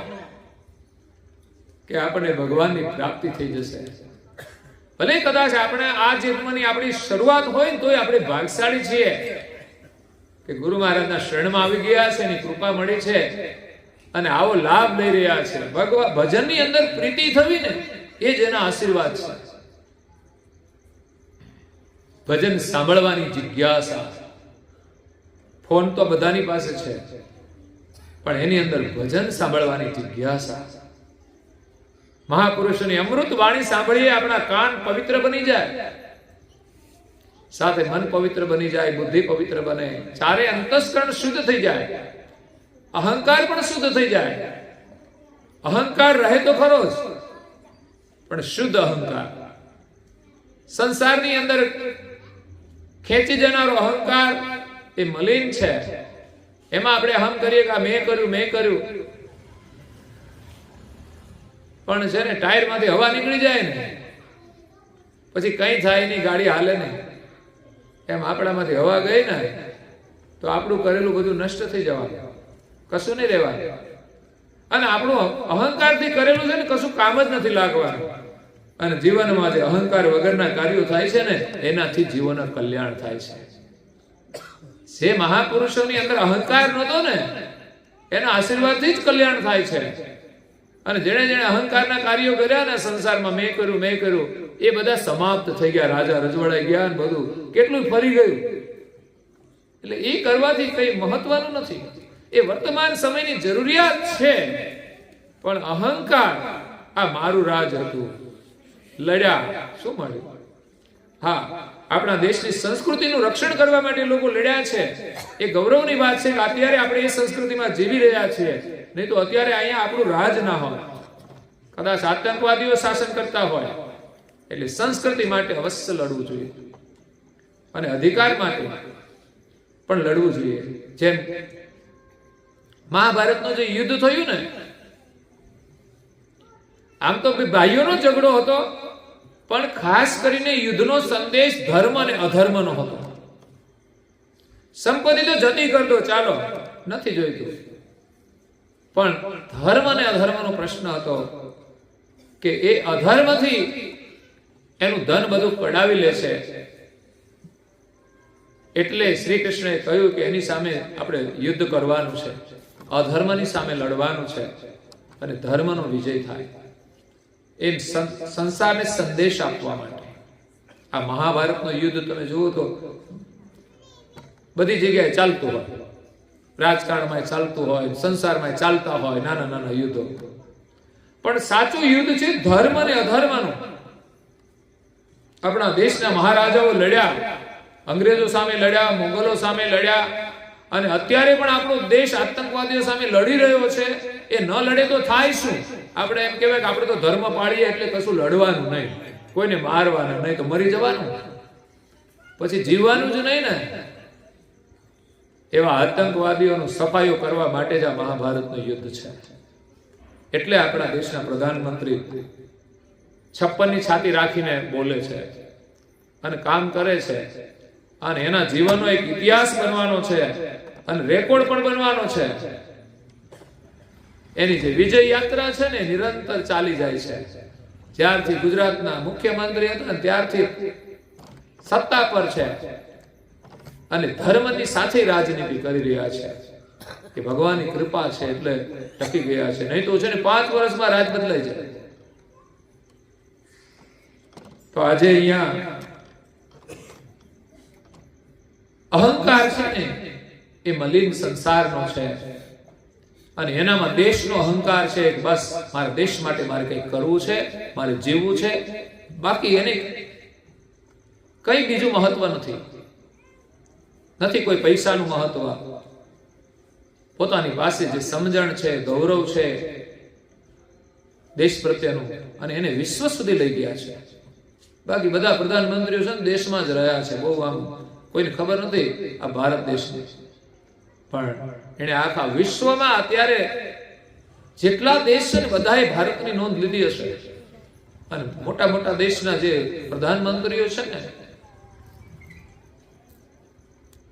[SPEAKER 1] કે આપણે ભગવાનની પ્રાપ્તિ થઈ જશે. ભલે કદાચ આપણે આ જન્મની આપણી શરૂઆત હોય ને તોય આપણે ભાગશાળી છીએ કે ગુરુ મહારાજના શરણમાં આવી ગયા છે, એની કૃપા મળી છે અને આવો લાભ લઈ રહ્યા છે. ભજનની અંદર પ્રીતિ થવી ને એ જ એના આશીર્વાદ છે. ભજન સાંભળવાની જિજ્ઞાસા, ફોન તો બધાની પાસે છે, પણ એની અંદર ભજન સાંભળવાની જિજ્ઞાસા. મહાપુરુષોની અમૃત વાણી સાંભળીએ, આપણા કાન પવિત્ર બની જાય, સાથે મન પવિત્ર બની જાય, બુદ્ધિ પવિત્ર બને, ચારે અંતસ્કરણ શુદ્ધ થઈ જાય, અહંકાર પણ શુદ્ધ થઈ જાય. અહંકાર રહે તો ખરો જ, પણ શુદ્ધ અહંકાર. સંસારની અંદર ખેંચી જનારો અહંકાર એ મલિન છે. એમાં આપણે અહમ કરીએ કે મેં કર્યું, પણ છે ને ટાયર માંથી હવા નીકળી જાય ને પછી કઈ થાય નહીં, ગાડી હાલે નહીં. એમ આપણામાંથી હવા ગઈ ને તો આપણું કરેલું બધું નષ્ટ થઈ જવાનું, કશું નહીં રહેવાનું. અને આપણું અહંકારથી કરેલું છે ને કશું કામ જ નથી લાગવાનું. અને જીવનમાં જે અહંકાર વગરના કાર્યો થાય છે ને, એનાથી જીવનનું કલ્યાણ થાય છે. જે મહાપુરુષોની અંદર અહંકાર નહોતો ને, એના આશીર્વાદથી જ કલ્યાણ થાય છે. અને જેણે જેણે અહંકારના કાર્યો કર્યા ને સંસારમાં, મેં કર્યું, એ બધા સમાપ્ત થઈ ગયા. રાજા રજવાડાઈ ગયા ને બધું કેટલું ફરી ગયું. એટલે એ કરવાથી કઈ મહત્વનું નથી. એ વર્તમાન સમયની જરૂરિયાત છે, પણ અહંકાર આ મારું રાજ હતું, લડ્યા, શું મળ્યું? હા, આપણા દેશની સંસ્કૃતિનું રક્ષણ કરવા માટે લોકો લડ્યા છે. એ ગૌરવની વાત છે કે અત્યારે આપણે એ સંસ્કૃતિમાં જીવી રહ્યા છીએ. નહીં તો અત્યારે અહીંયા આપણું રાજ ના હોય, કદાચ આતંકવાદીઓ શાસન કરતા હોય. એટલે સંસ્કૃતિ માટે અવશ્ય લડવું જોઈએ, અને અધિકાર માટે પણ લડવું જોઈએ. જેમ મહાભારતનું જે યુદ્ધ થયું ને, આમ તો ભાઈઓનો ઝઘડો હતો, પણ ખાસ કરીને યુદ્ધનો સંદેશ ધર્મ અને અધર્મનો હતો. સંપત્તિ તો જતી કરતો, ચાલો, નથી જોઈતું, પણ ધર્મ અને અધર્મનો પ્રશ્ન હતો કે એ અધર્મથી એનું ધન બધું કઢાવી લેશે. એટલે શ્રી કૃષ્ણએ કહ્યું કે એની સામે આપણે યુદ્ધ કરવાનું છે, અધર્મની સામે લડવાનું છે અને ધર્મનો વિજય થાય, એમ સંસારને સંદેશ આપવા માટે. આ મહાભારતનું યુદ્ધ તમે જુઓ તો બધી જગ્યાએ ચાલતું હોય, રાજકારણમાં ચાલતું હોય, સંસારમાં ચાલતા હોય નાના નાના યુદ્ધો, પણ સાચું યુદ્ધ છે ધર્મ અને અધર્મનું. આપણા દેશના મહારાજાઓ લડ્યા, અંગ્રેજો સામે લડ્યા, મોગલો સામે લડ્યા, અને અત્યારે પણ આપણો દેશ આતંકવાદીઓ સામે લડી રહ્યો છે. એ ન લડે તો થાય શું? આપણે એમ કહેવાય કે આપણે તો ધર્મ પાળીએ એટલે કશું લડવાનું નહીં, કોઈને મારવાનું નહીં, તો મરી જવાનું, પછી જીવવાનું જ નહીં ને. એવા આતંકવાદીઓનું સફાઈઓ કરવા માટે જ આ મહાભારતનું યુદ્ધ છે. એટલે આપણા દેશના પ્રધાનમંત્રી 56ની છાતી રાખીને બોલે છે અને કામ કરે છે, અને એના જીવનનો એક ઇતિહાસ બનવાનો છે અને રેકોર્ડ પણ બનવાનો છે. એની જે વિજય યાત્રા છે ને નિરંતર ચાલી જાય છે. જ્યારથી ગુજરાતના મુખ્યમંત્રી હતા ત્યારથી સત્તા પર છે અને ધર્મની સાથે રાજનીતિ કરી રહ્યા છે. કે ભગવાનની કૃપા છે એટલે ટકી ગયા છે, નહીં તો છે ને 5 વર્ષમાં રાજ બદલાઈ જાય. તો આજે અહીંયા અહંકાર છે ને એ મલિન સંસારનો છે, અને એનામાં દેશનો અહંકાર છે. બસ મારા દેશ માટે મારે કંઈક કરવું છે, મારે જીવવું છે, બાકી એને કઈ બીજું મહત્વ નથી. કોઈ પૈસાનું મહત્વ, પોતાની પાસે જે સમજણ છે, ગૌરવ છે દેશ પ્રત્યેનું, અને એને વિશ્વ સુધી લઈ ગયા છે. બાકી બધા પ્રધાનમંત્રીઓ છે ને દેશમાં જ રહ્યા છે, બહુ આમ કોઈને ખબર નથી આ ભારત દેશની. પણ એને આખા વિશ્વમાં અત્યારે જેટલા દેશ છે ને બધાએ ભારતની નોંધ લીધી હશે. અને મોટા મોટા દેશના જે પ્રધાનમંત્રીઓ છે ને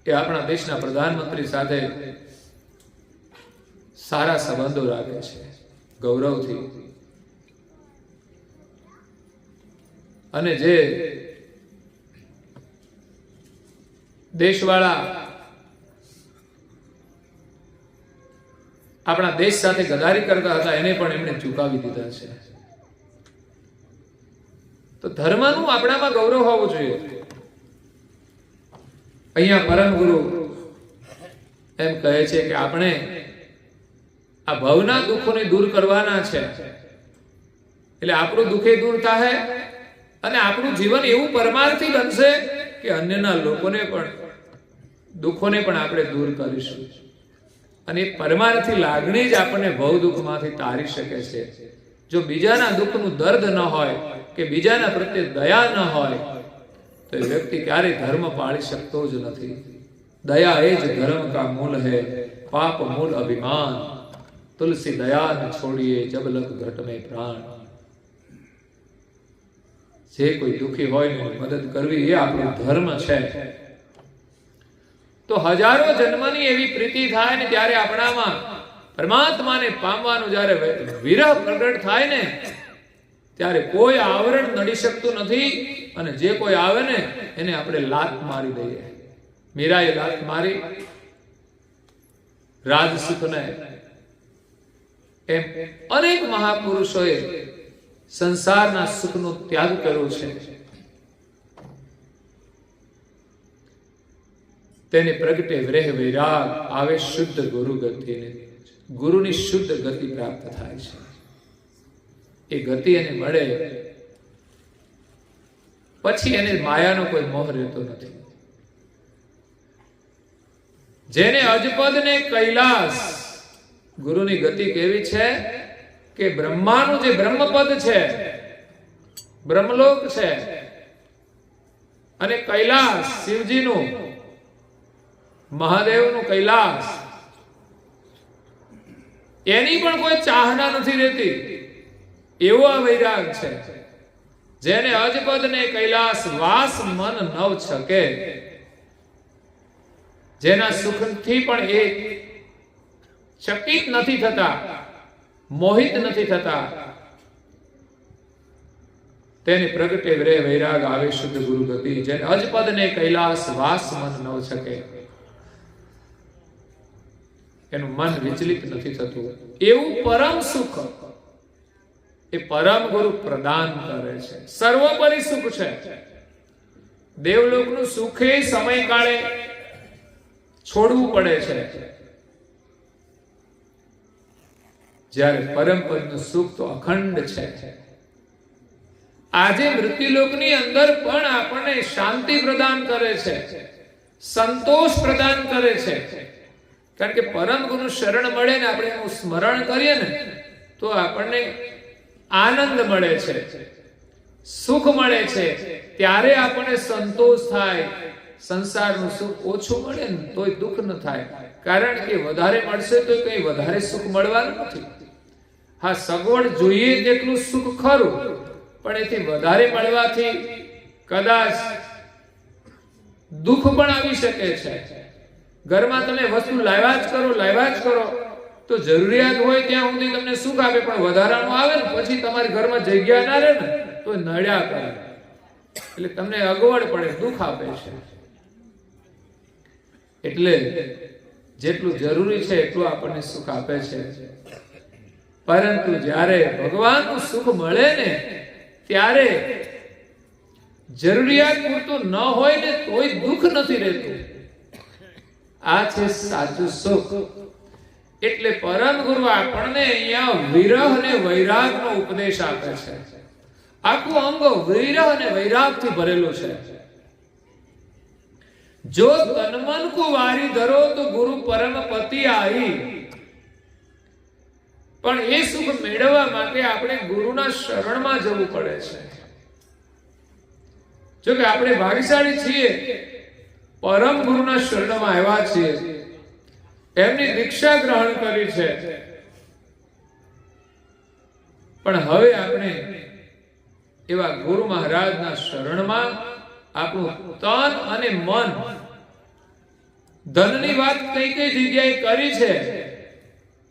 [SPEAKER 1] એ આપણા દેશના પ્રધાનમંત્રી સાથે સારા સંબંધો રાખે છે, ગૌરવથી. અને જે દેશવાળા આપણા દેશ સાથે ગદારી કરતા હતા એને પણ એમણે ચૂકાવી દીધા છે. તો ધર્મનું આપણામાં ગૌરવ હોવું જોઈએ. અહીંયા પરમ ગુરુ એમ કહે છે કે આપણે આ ભવના દુઃખોને દૂર કરવાના છે, એટલે આપણું દુઃખે દૂર થાય અને આપણું જીવન એવું પરમાર્થી બનશે કે અન્યના લોકોને પણ દુઃખોને પણ આપણે દૂર કરીશું. અને એ પરમાર્થી લાગણી જ આપણને ભવ દુઃખમાંથી તારી શકે છે. જો બીજાના દુઃખનું દર્દ ન હોય કે બીજાના પ્રત્યે દયા ન હોય તો એ વ્યક્તિ ક્યારેય ધર્મ પાળી શકતો જ નથી. દયા એ જ ધર્મ કા મૂલ હૈ, પાપ મૂલ અભિમાન, તુલસી દયા ન છોડીએ જબ લગ ઘટ में प्राण. જે કોઈ દુઃખી હોય ને મદદ કરવી એ આપણો ધર્મ છે. તો હજારો જન્મની એવી પ્રીતિ થાય ને ત્યારે આપણામાં પરમાત્માને પામવાનું જ્યારે વિરહ પ્રગટ થાય ને ત્યારે કોઈ આવરણ નડી શકતું નથી. અને જે કોઈ આવે ને એને આપણે લાત મારી દઈએ. મીરાએ લાત મારી રાજસુખને. એમ અનેક મહાપુરુષોએ સંસારના સુખનો ત્યાગ કર્યો છે. તેને પ્રગટે વિરહ વૈરાગ, આવે શુદ્ધ ગુરુ ગતિને. ગુરુની શુદ્ધ ગતિ પ્રાપ્ત થાય છે. એ ગતિ એને મળે પછી એને માયાનો કોઈ મોહ રહેતો નથી. જેને અજપદ ને કૈલાસ, ગુરુની ગતિ કેવી છે કે બ્રહ્માનું જે બ્રહ્મપદ છે, બ્રહ્મલોક છે, અને કૈલાસ શિવજીનું, મહાદેવનું કૈલાસ, એની પણ કોઈ ચાહના નથી રહેતી. એવો આ વૈરાગ છે જેને અજપદ ને કૈલાસ વાસ મન નવ છકે, જેના સુખથી પણ એ ચકિત નથી થતા, મોહિત નથી થતા, તેને પ્રગટે રે વૈરાગ આવે શુદ્ધ ગુરુ ગતિ, જેને અજપદ ને કૈલાસ વાસ મન નવ છકે, એનું મન વિચલિત નથી થતું. એવું પરમ સુખ એ પરમ ગુરુ પ્રદાન કરે છે. સર્વોપરી સુખ છે. દેવલોકનું સુખ એ સમયકાળે છોડવું પડે છે, જ્યારે પરમ પદનું સુખ તો અખંડ છે. આજે મૃત્યુલોકની અંદર પણ આપણને શાંતિ પ્રદાન કરે છે, સંતોષ પ્રદાન કરે છે. કારણ કે પરમ ગુરુ શરણ મળે ને આપણે એનું સ્મરણ કરીએ ને તો આપણને આનંદ મળે છે, સુખ મળે છે. ત્યારે આપણને સંતોષ થાય. સંસારનું સુખ ઓછું મળે ને તોય દુઃખ ન થાય, કારણ કે વધારે મળશે તો કઈ વધારે સુખ મળવાનું નથી. હા, સગવડ જોઈએ તેટલું સુખ ખરું, પણ એથી વધારે મળવાથી કદાચ દુઃખ પણ આવી શકે છે. ઘરમાં તમે વસ્તુ લાવ્યા જ કરો તો જરૂરિયાત હોય ત્યાં સુધી તમને સુખ આપે, પણ વધારાનું આવે ને પછી તમારી ઘરમાં જગ્યા ના રહે ને તો નડ્યા કરે, એટલે તમને અગવડ પડે, દુઃખ આપે છે. એટલે જેટલું જરૂરી છે એટલું આપણને સુખ આપે છે. પરંતુ જ્યારે ભગવાનનું સુખ મળે ને ત્યારે જરૂરિયાત પૂરતું ન હોય ને તોય દુઃખ નથી રહેતું. આ છે સાચું સુખ. એટલે પરમ ગુરુ આપણને અહીંયા વિરહ અને વૈરાગનો ઉપદેશ આપે છે. આખું અંગ વિરહ અને વૈરાગથી ભરેલું છે. જો તન મન કો વારી ધરો તો ગુરુ પરમ પતિ આઈ. પણ એ સુખ મેળવવા માટે આપણે ગુરુના શરણમાં જવું પડે છે. જો કે આપણે ભાગ્યશાળી છીએ, પરમ ગુરુના શરણમાં આવ્યા છીએ, એમની દીક્ષા ગ્રહણ કરી છે, પણ હવે આપણે એવા ગુરુ મહારાજના શરણમાં આપણું તન અને મન, ધનની વાત કઈ કઈ જગ્યાએ કરી છે,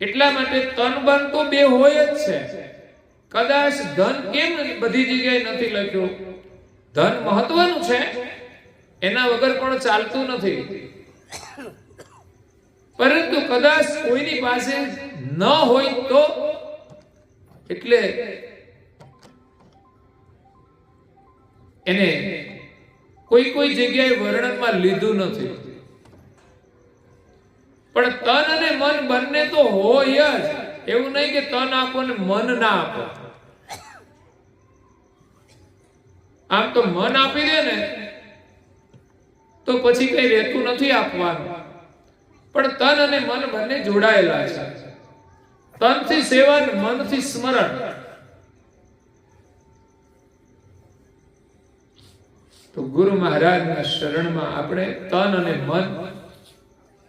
[SPEAKER 1] એટલા માટે તન બન તો બે હોય જ છે. કદાચ ધન કેમ બધી જગ્યાએ નથી લખ્યું? ધન મહત્વનું છે, એના વગર પણ ચાલતું નથી, પરંતુ કદાચ કોઈની પાસે ન હોય તો, એટલે એને કોઈ જગ્યાએ વર્ણનમાં લીધું નથી. પણ તન અને મન બંને તો હોય જ. એવું નહીં કે તન આપો ને મન ના આપો. આમ તો મન આપી દે ને તો પછી કઈ રહેતું નથી આપવાનું. પણ તન અને મન બંને જોડાયેલા છે. તનથી સેવન, મનથી સ્મરણ. તો ગુરુ મહારાજના શરણમાં આપણે તન અને મન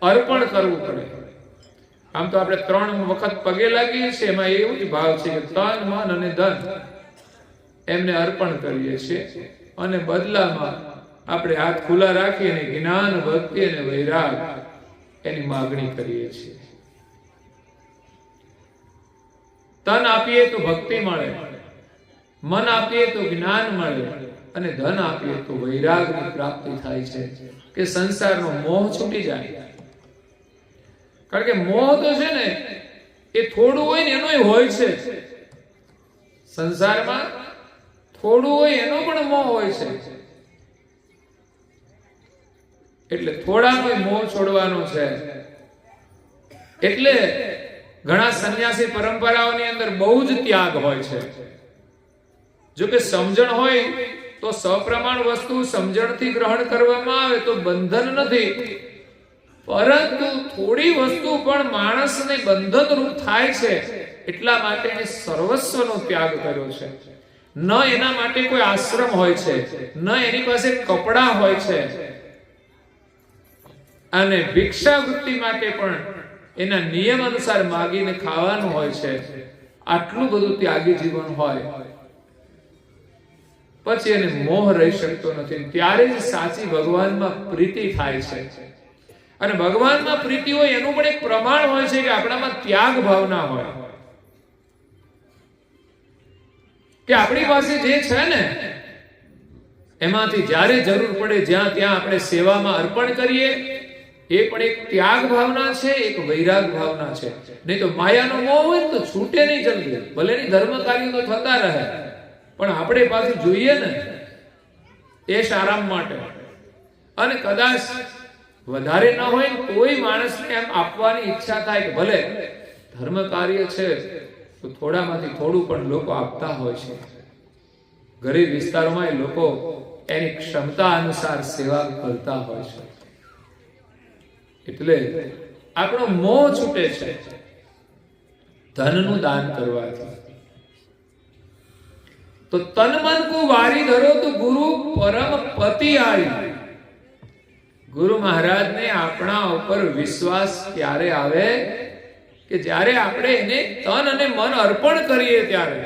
[SPEAKER 1] અર્પણ કરવું પડે. આમ તો આપણે 3 વખત પગે લાગીએ છીએ, એમાં એવું જ ભાવ છે કે તન, મન અને ધન એમને અર્પણ કરીએ છીએ, અને બદલામાં આપણે હાથ ખુલ્લા રાખીને જ્ઞાન, ભક્તિ અને વૈરાગ એની માગણી કરીએ છીએ. તન આપીએ તો ભક્તિ મળે, મન આપીએ તો જ્ઞાન મળે, અને ધન આપીએ તો વૈરાગની પ્રાપ્તિ થાય છે, કે સંસારનો મોહ છૂટી જાય. કારણ કે મોહ તો છે ને એ થોડું હોય ને એનોય હોય છે. સંસારમાં થોડું હોય એનો પણ મોહ હોય છે. એટલે થોડાનો મોહ છોડવાનો છે. એટલે ઘણા સંન્યાસી પરંપરાઓની અંદર બહુ જ ત્યાગ હોય છે. જો કે સમજણ હોય તો સપ્રમાણ વસ્તુ સમજણથી ગ્રહણ કરવામાં આવે તો બંધન નથી, પરંતુ થોડી વસ્તુ પણ માણસને બંધન રૂપ થાય છે. એટલા માટે એને સર્વસ્વનો ત્યાગ કર્યો છે. ન એના માટે કોઈ આશ્રમ હોય છે, ન એની પાસે કપડા હોય છે, અને ભિક્ષાવૃત્તિ માટે પણ એના નિયમ અનુસાર માગીને ખાવાનું હોય છે. આટલું બધું ત્યાગી જીવન હોય પછી એને મોહ રહી શકતો નથી. ત્યારે જ સાચી ભગવાનમાં પ્રીતિ થાય છે. અને ભગવાનમાં પ્રીતિ હોય એનું પણ એક પ્રમાણ હોય છે કે આપણામાં ત્યાગ ભાવના હોય, કે આપણી પાસે જે છે ને એમાંથી જ્યારે જરૂર પડે જ્યાં ત્યાં આપણે સેવામાં અર્પણ કરીએ. એ પણ એક ત્યાગ ભાવના છે, એક વૈરાગ ભાવના છે. નહીં તો માયાનો મોહ હોય તો છૂટે નહીં જલ્દી. ભલે ની ધર્મ કાર્યો તો થતા રહે, પણ આપણે પાછું જોઈએ ને એશ આરામ માટે. અને કદાચ વધારે ન હોય તોય માણસને એમ આપવાની ઈચ્છા થાય કે ભલે ધર્મ કાર્ય છે તો થોડામાંથી થોડું પણ લોકો આપતા હોય છે. ગરીબ વિસ્તારોમાં લોકો એની ક્ષમતા અનુસાર સેવા કરતા હોય છે. એટલે આપણો મોહ છૂટે છે ધનનું દાન કરવાથી. તો તન મન કો વારી ધરો તો ગુરુ પરમ પતિ આવી. ગુરુ મહારાજને આપણા ઉપર વિશ્વાસ ક્યારે આવે કે જ્યારે આપણે એને તન અને મન અર્પણ કરીએ ત્યારે.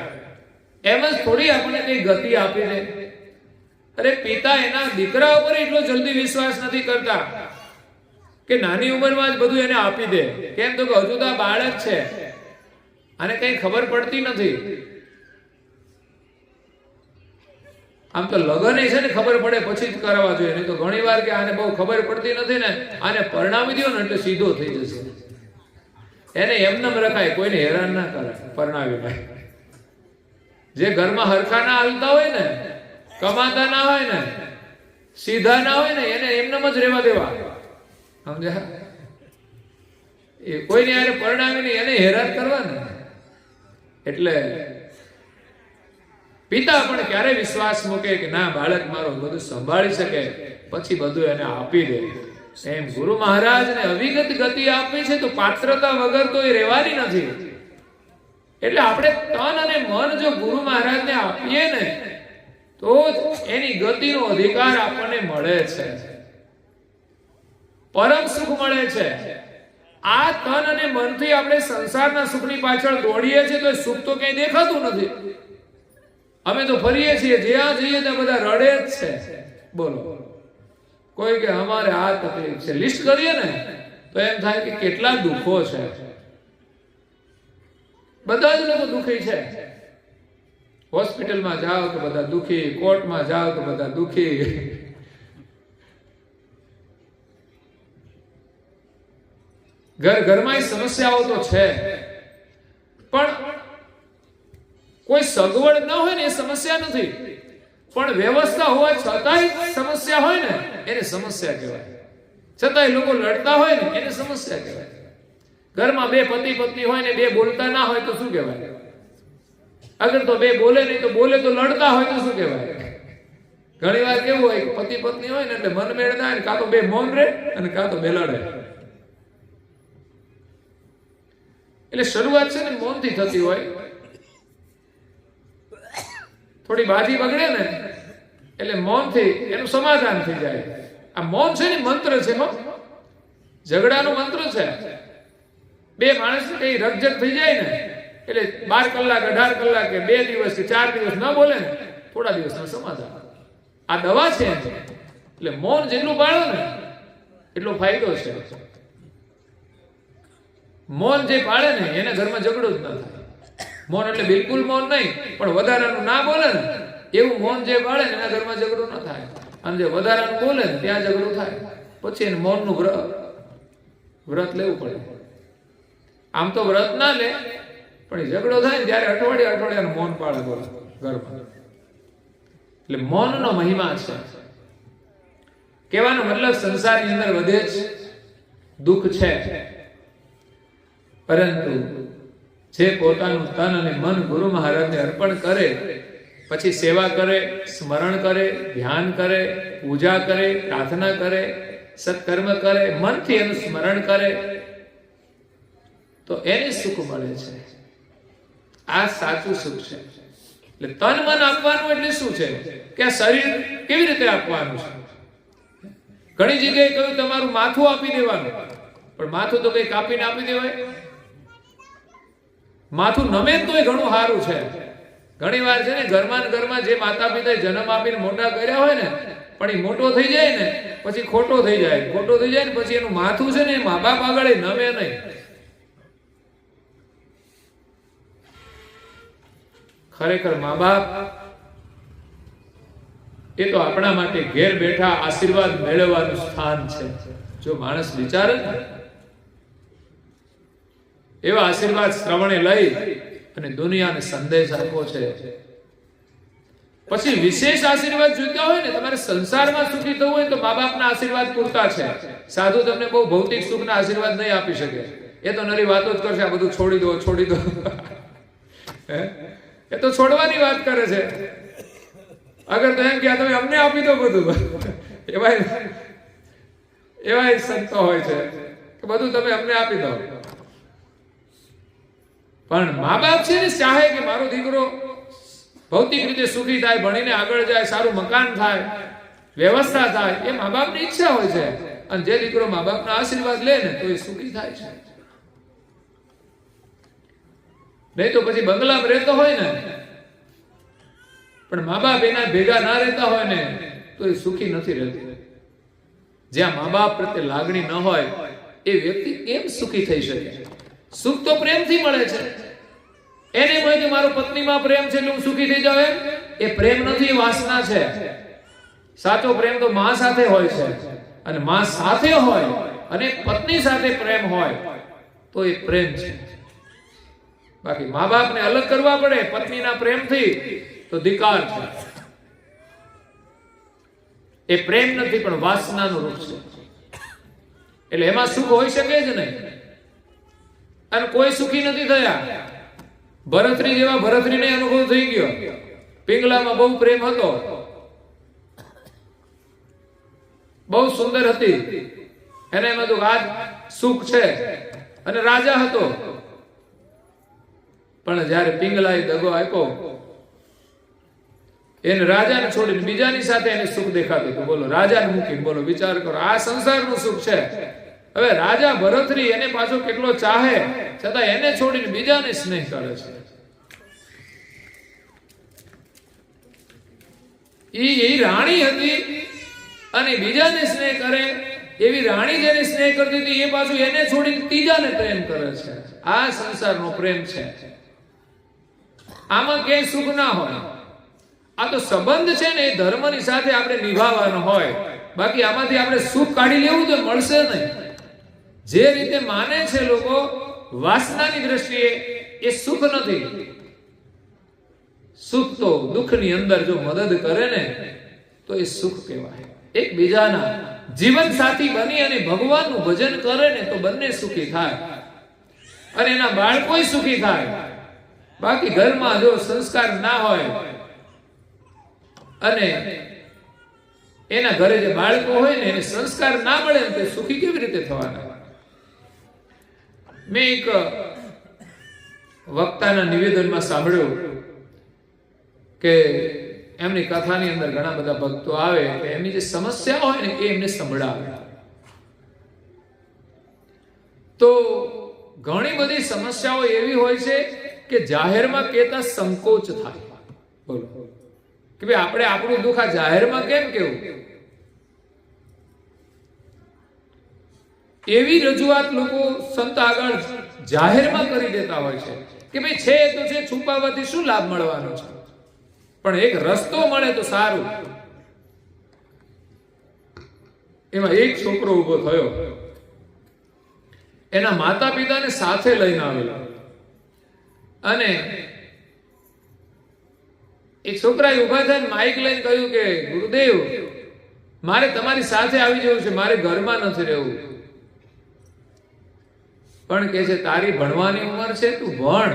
[SPEAKER 1] એમ જ થોડી આપણને કઈ ગતિ આપી દે. અરે પિતા એના દીકરા ઉપર એટલો જલ્દી વિશ્વાસ નથી કરતા કે નાની ઉંમરમાં જ બધું એને આપી દે. કેમ તો કે હજુ તો આ બાળક છે, આને કઈ ખબર પડતી નથી. આમ તો લગ્ન છે ને ખબર પડે પછી જ કરવા જોઈએ. નહીં તો ઘણી વાર કે આને બહુ ખબર પડતી નથી ને આને પરણાવી દો ને એટલે સીધો થઈ જશે. એને એમને રખાય, કોઈને હેરાન ના કરે પરણાવીને. જે ઘરમાં હરખા ના હાલતા હોય ને, કમાતા ના હોય ને, સીધા ના હોય ને, એને એમનેમ જ રહેવા દેવા. સમજ્યા? એ કોઈને યારે પરણાવીને એને હેરાન કરવા ને. એટલે પિતા પણ ક્યારે વિશ્વાસ મૂકે કે ના બાળક મારો બધું સંભાળી શકે પછી બધું એને આપી દે. એમ ગુરુ મહારાજને અવિગત ગતિ આપી છે તો પાત્રતા વગર તો એ રહેવાની નથી. એટલે આપણે તન અને મન જો ગુરુ મહારાજને આપીએ ને તો એની ગતિનો અધિકાર આપણને મળે છે, પરમ સુખ મળે છે. આ તન અને મનથી આપણે સંસારના સુખની પાછળ દોડીએ છીએ તો સુખ તો કઈ દેખાતું નથી. અમે તો ફરીએ છીએ, જ્યાં જઈએ ત્યાં બધા રડે જ છે. બોલો, કોઈ કે અમારે આ તકલીફ છે, લિસ્ટ કરીએ ને તો એમ થાય કે કેટલા દુઃખો છે. બધા જ લોકો દુઃખી છે. હોસ્પિટલમાં જાઓ તો બધા દુઃખી, કોર્ટમાં જાઓ તો બધા દુઃખી. ઘરમાં સમસ્યાઓ તો છે, પણ કોઈ સગવડ ન હોય ને એ સમસ્યા નથી. પણ વ્યવસ્થા હોવા છતાંય સમસ્યા હોય ને એને સમસ્યા કહેવાય. છતાંય લોકો લડતા હોય ને એને સમસ્યા કહેવાય. ઘરમાં બે પતિ પત્ની હોય ને બે બોલતા ના હોય તો શું કહેવાય? અગર તો બે બોલે નહીં તો બોલે તો લડતા હોય તો શું કહેવાય? ઘણી વાર કેવું હોય કે પતિ પત્ની હોય ને એટલે મન મેળ ના હોય, કાં તો બે મૌન રહે અને કાં તો બે લડે. એટલે શરૂઆત છે ને મૌનથી થતી હોય. થોડી બાજી બગડે ને એટલે મૌનથી એનું સમાધાન થઈ જાય. આ મૌન છે ને મંત્ર છે, ઝઘડાનો મંત્ર છે. બે માણસ કઈ રકઝક થઈ જાય ને એટલે 12 કલાક 18 કલાક કે 2 દિવસ કે 4 દિવસ ન બોલે ને થોડા દિવસમાં સમાધાન. આ દવા છે. એટલે મૌન જેટલું પાળો ને એટલો ફાયદો છે. મૌન જે પાળે ને એને ઘરમાં ઝઘડો જ ના થાય. મૌન એટલે બિલકુલ મૌન નહીં, પણ વધારાનું ના બોલે ને એવું મૌન જે પાળે ને એના ઘરમાં ઝઘડો ન થાય. અને જે વધારાનું બોલે ને ત્યાં ઝઘડો થાય. પછી એને મૌનનું વ્રત લેવું પડે. આમ તો વ્રત ના લે, પણ ઝઘડો થાય ને ત્યારે અઠવાડિયાનું મૌન પાળે બોલે ઘરમાં. એટલે મૌનનો મહિમા છે. કહેવાનો મતલબ સંસારની અંદર વધે જ દુઃખ છે, પરંતુ જે પોતાનું તન અને મન ગુરુ મહારાજને અર્પણ કરે, પછી સેવા કરે, સ્મરણ કરે, ધ્યાન કરે, પૂજા કરે, પ્રાર્થના કરે, સત્કર્મ કરે, મનથી એનું સ્મરણ કરે તો એને સુખ મળે છે. આ સાચું સુખ છે. એટલે તન મન આપવાનું એટલે શું છે કે આ શરીર કેવી રીતે આપવાનું છે? ઘણી જગ્યાએ કહ્યું તમારું માથું આપી દેવાનું, પણ માથું તો કઈ કાપીને આપી દેવાય? માથું નમે તોય ઘણું સારું છે. ઘણી વાર છે ને ઘરમાં ને ઘરમાં જે માતા પિતાએ જન્મ આપીને મોટા કર્યા હોય ને, પણ એ મોટો થઈ જાય ને પછી ખોટો થઈ જાય ને પછી એનું માથું છે ને એ મા બાપ આગળ નમે નહીં. ખરેખર મા બાપ એ તો આપણા માટે ઘેર બેઠા આશીર્વાદ મેળવવાનું સ્થાન છે. જો માણસ વિચારે ને એવા આશીર્વાદ શ્રવણે લઈ અને દુનિયાને સંદેશ આપ્યો છે. પછી વિશેષ આશીર્વાદ જોઈતા હોય ને, તમારે સંસારમાં સુખી થવું હોય તો મા બાપના આશીર્વાદ પૂરતા છે. સાધુ તમને બહુ ભૌતિક સુખના આશીર્વાદ નહીં આપી શકે. એ તો નરી વાતો જ કરશે, આ બધું છોડી દો એ તો છોડવાની વાત કરે છે. અગર તો એમ કે તમે અમને આપી દો બધું, એવા સંતો હોય છે કે બધું તમે અમને આપી દો. પણ મા બાપ છે ને ચાહે કે મારો દીકરો ભૌતિક રીતે સુખી થાય, ભણીને આગળ જાય, સારું મકાન થાય, વ્યવસ્થા થાય, એ મા બાપની ઈચ્છા હોય છે. અને જે દીકરો મા બાપના આશીર્વાદ લે ને તો એ સુખી થાય છે. નહીં તો પછી બંગલામાં રહેતો હોય ને પણ મા બાપ એના ભેગા ના રહેતા હોય ને તો એ સુખી નથી રહેતી. જ્યાં મા બાપ પ્રત્યે લાગણી ન હોય એ વ્યક્તિ કેમ સુખી થઈ શકે? સુખ તો પ્રેમથી મળે છે. એને હોય કે મારો પત્નીમાં પ્રેમ છે એટલે હું સુખી થઈ જાઉં, એ પ્રેમ નથી, વાસના છે. સાચો પ્રેમ તો માં સાથે હોય છે, અને માં સાથે હોય અને પત્ની સાથે પ્રેમ હોય તો એ પ્રેમ છે. બાકી મા બાપને અલગ કરવા પડે પત્નીના પ્રેમથી તો ધિકાર છે. એ પ્રેમ નથી પણ વાસનાનું રૂપ છે. એટલે એમાં સુખ હોઈ શકે જ નહીં. અને કોઈ સુખી નથી થયા. ભરતરી જેવા ભરતરીને અનુભવ થઈ ગયો. પિંગલામાં બહુ પ્રેમ હતો, બહુ સુંદર હતી, એને એમ હતું આજ સુખ છે, અને રાજા હતો. પણ જ્યારે પિંગલાએ દગો આપ્યો, એને રાજાને છોડીને બીજાની સાથે એને સુખ દેખાતું હતું. બોલો, રાજાને મૂકીને બોલો, વિચાર કરો, આ સંસારનું સુખ છે. હવે રાજા ભરતરી એને પાછો કેટલો ચાહે છતાં એને છોડીને બીજાને સ્નેહ કરે છે. એ રાણી હતી અને બીજાને સ્નેહ કરે, એવી રાણી જેને સ્નેહ કરતી હતી એ પાછું એને છોડીને ત્રીજાને પ્રેમ કરે છે. આ સંસારનો પ્રેમ છે. આમાં ક્યાંય સુખ ના હોય. આ તો સંબંધ છે ને એ ધર્મની સાથે આપણે નિભાવવાનો હોય. બાકી આમાંથી આપણે સુખ કાઢી લેવું તો મળશે નહીં. જે રીતે માને છે લોકો વાસનાની દ્રષ્ટિએ, એ સુખ નથી. સુખ તો દુઃખની અંદર જો મદદ કરે ને તો એ સુખ કહેવાય. એકબીજાના જીવન સાથી બની અને ભગવાનનું ભજન કરે ને તો બંને સુખી થાય અને એના બાળકોય સુખી થાય. બાકી ઘરમાં જો સંસ્કાર ના હોય અને એના ઘરે જે બાળકો હોય ને એને સંસ્કાર ના મળે તો સુખી કેવી રીતે થવાના? મેં એક વક્તાના નિવેદનમાં સાંભળ્યું કે એમની કથાની અંદર ઘણા બધા ભક્તો આવે કે એમની જે સમસ્યા હોય ને એ એમને સંભળાવે. તો ઘણી બધી સમસ્યાઓ એવી હોય છે કે જાહેરમાં કહેતા સંકોચ થાય. બોલો કે ભાઈ આપણે આપણું દુઃખ આ જાહેરમાં કેમ કેવું? એવી રજૂઆત લોકો સંત આગળ જાહેરમાં કરી દેતા હોય છે કે ભાઈ છે તો છે, છુપાવવાથી શું લાભ મળવાનો છે? પણ એક રસ્તો મળે તો સારું. એમાં એક છોકરો ઉભો થયો, એના માતા પિતાને સાથે લઈને આવેલો, અને એક છોકરાએ ઉભા થઈને માઇક લઈને કહ્યું કે ગુરુદેવ, મારે તમારી સાથે આવી જવું છે, મારે ઘરમાં નથી રહેવું. પણ કે છે તારી ભણવાની ઉંમર છે, તું ભણ,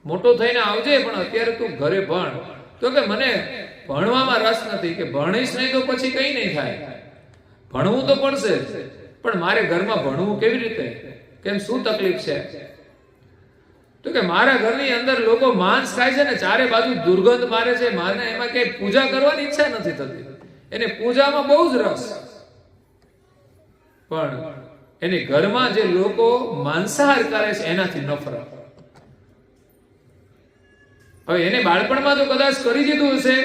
[SPEAKER 1] મોટો થઈને આવજે, પણ અત્યારે તું ઘરે ભણ. તો કે મને ભણવામાં રસ નથી. કે ભણીશ નહીં તો પછી કઈ નહીં થાય. ભણવું તો પડશે, પણ મારે ઘરમાં ભણવું કેવી રીતે? કેમ, શું તકલીફ છે? તો કે મારા ઘરની અંદર લોકો માંસ ખાય છે ને, ચારે બાજુ દુર્ગંધ મારે છે, મારે એમાં કઈ પૂજા કરવાની ઈચ્છા નથી થતી. એને પૂજામાં બહુ જ રસ, પણ એની ઘરમાં જે લોકો માંસાહાર કરે છે એનાથી નફરત. હવે એને બાળપણમાં તો કદાચ કરી દીધું હશે,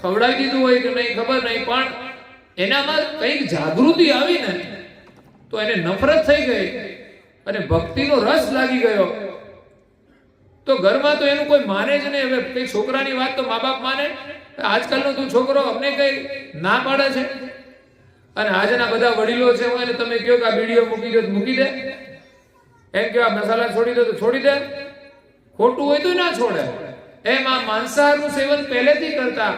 [SPEAKER 1] ખવડાવી દીધું હોય કે નહીં ખબર નહીં, પણ એનામાં કંઈક જાગૃતિ આવી ને તો એને નફરત થઈ ગઈ અને ભક્તિનો રસ લાગી ગયો. તો ઘરમાં તો એનું કોઈ માને જ નહીં. હવે કઈ છોકરાની વાત તો મા બાપ માને? આજકાલનો તું છોકરો અમને કઈ ના પાડે છે. અને આજના બધા વડીલો છે, હું એને તમે કહો કે આ વિડીયો મૂકી દો, મૂકી દે. એમ કે આ મસાલા છોડી દો તો છોડી દે. ખોટું હોય તો ના છોડે. એમ આ માંસાહારનું સેવન પહેલેથી કરતા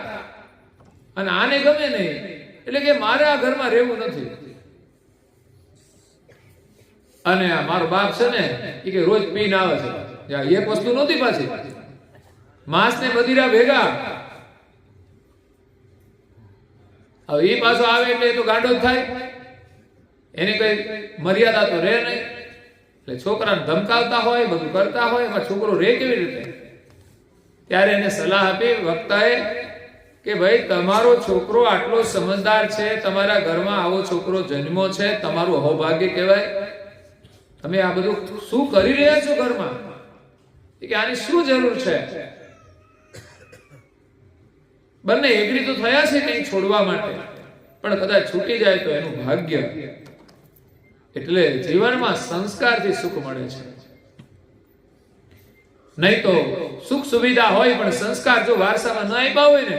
[SPEAKER 1] અને આને ગમે નહીં એટલે કે મારે આ ઘરમાં રહેવું નથી. અને આ મારો બાપ છે ને એ કે રોજ પીને આવે છે. એક વસ્તુ નહોતી પાછી, માંસ ને મદિરા ભેગા. હવે એ પાછો આવે એટલે તો ગાંડો જ થાય, એની કઈ મર્યાદા તો રહે નહીં. એટલે છોકરાને ધમકાવતા હોય, બધું કરતા હોય, એમાં છોકરો રહે કેવી રીતે? ત્યારે એને સલાહ આપી વક્તાએ કે ભાઈ તમારો છોકરો આટલો સમજદાર છે, તમારા ઘરમાં આવો છોકરો જન્મો છે, તમારું અહોભાગ્ય કહેવાય. તમે આ બધું શું કરી રહ્યા છો ઘરમાં? કે આની શું જરૂર છે? બંને એગ્રી તો થયા છે કંઈ છોડવા માટે, પણ કદાચ છૂટી જાય તો એનું ભાગ્ય. એટલે જીવનમાં સંસ્કારથી સુખ મળે છે. નહીં તો સુખ સુવિધા હોય પણ સંસ્કાર જો વારસામાં ન આપ્યા હોય ને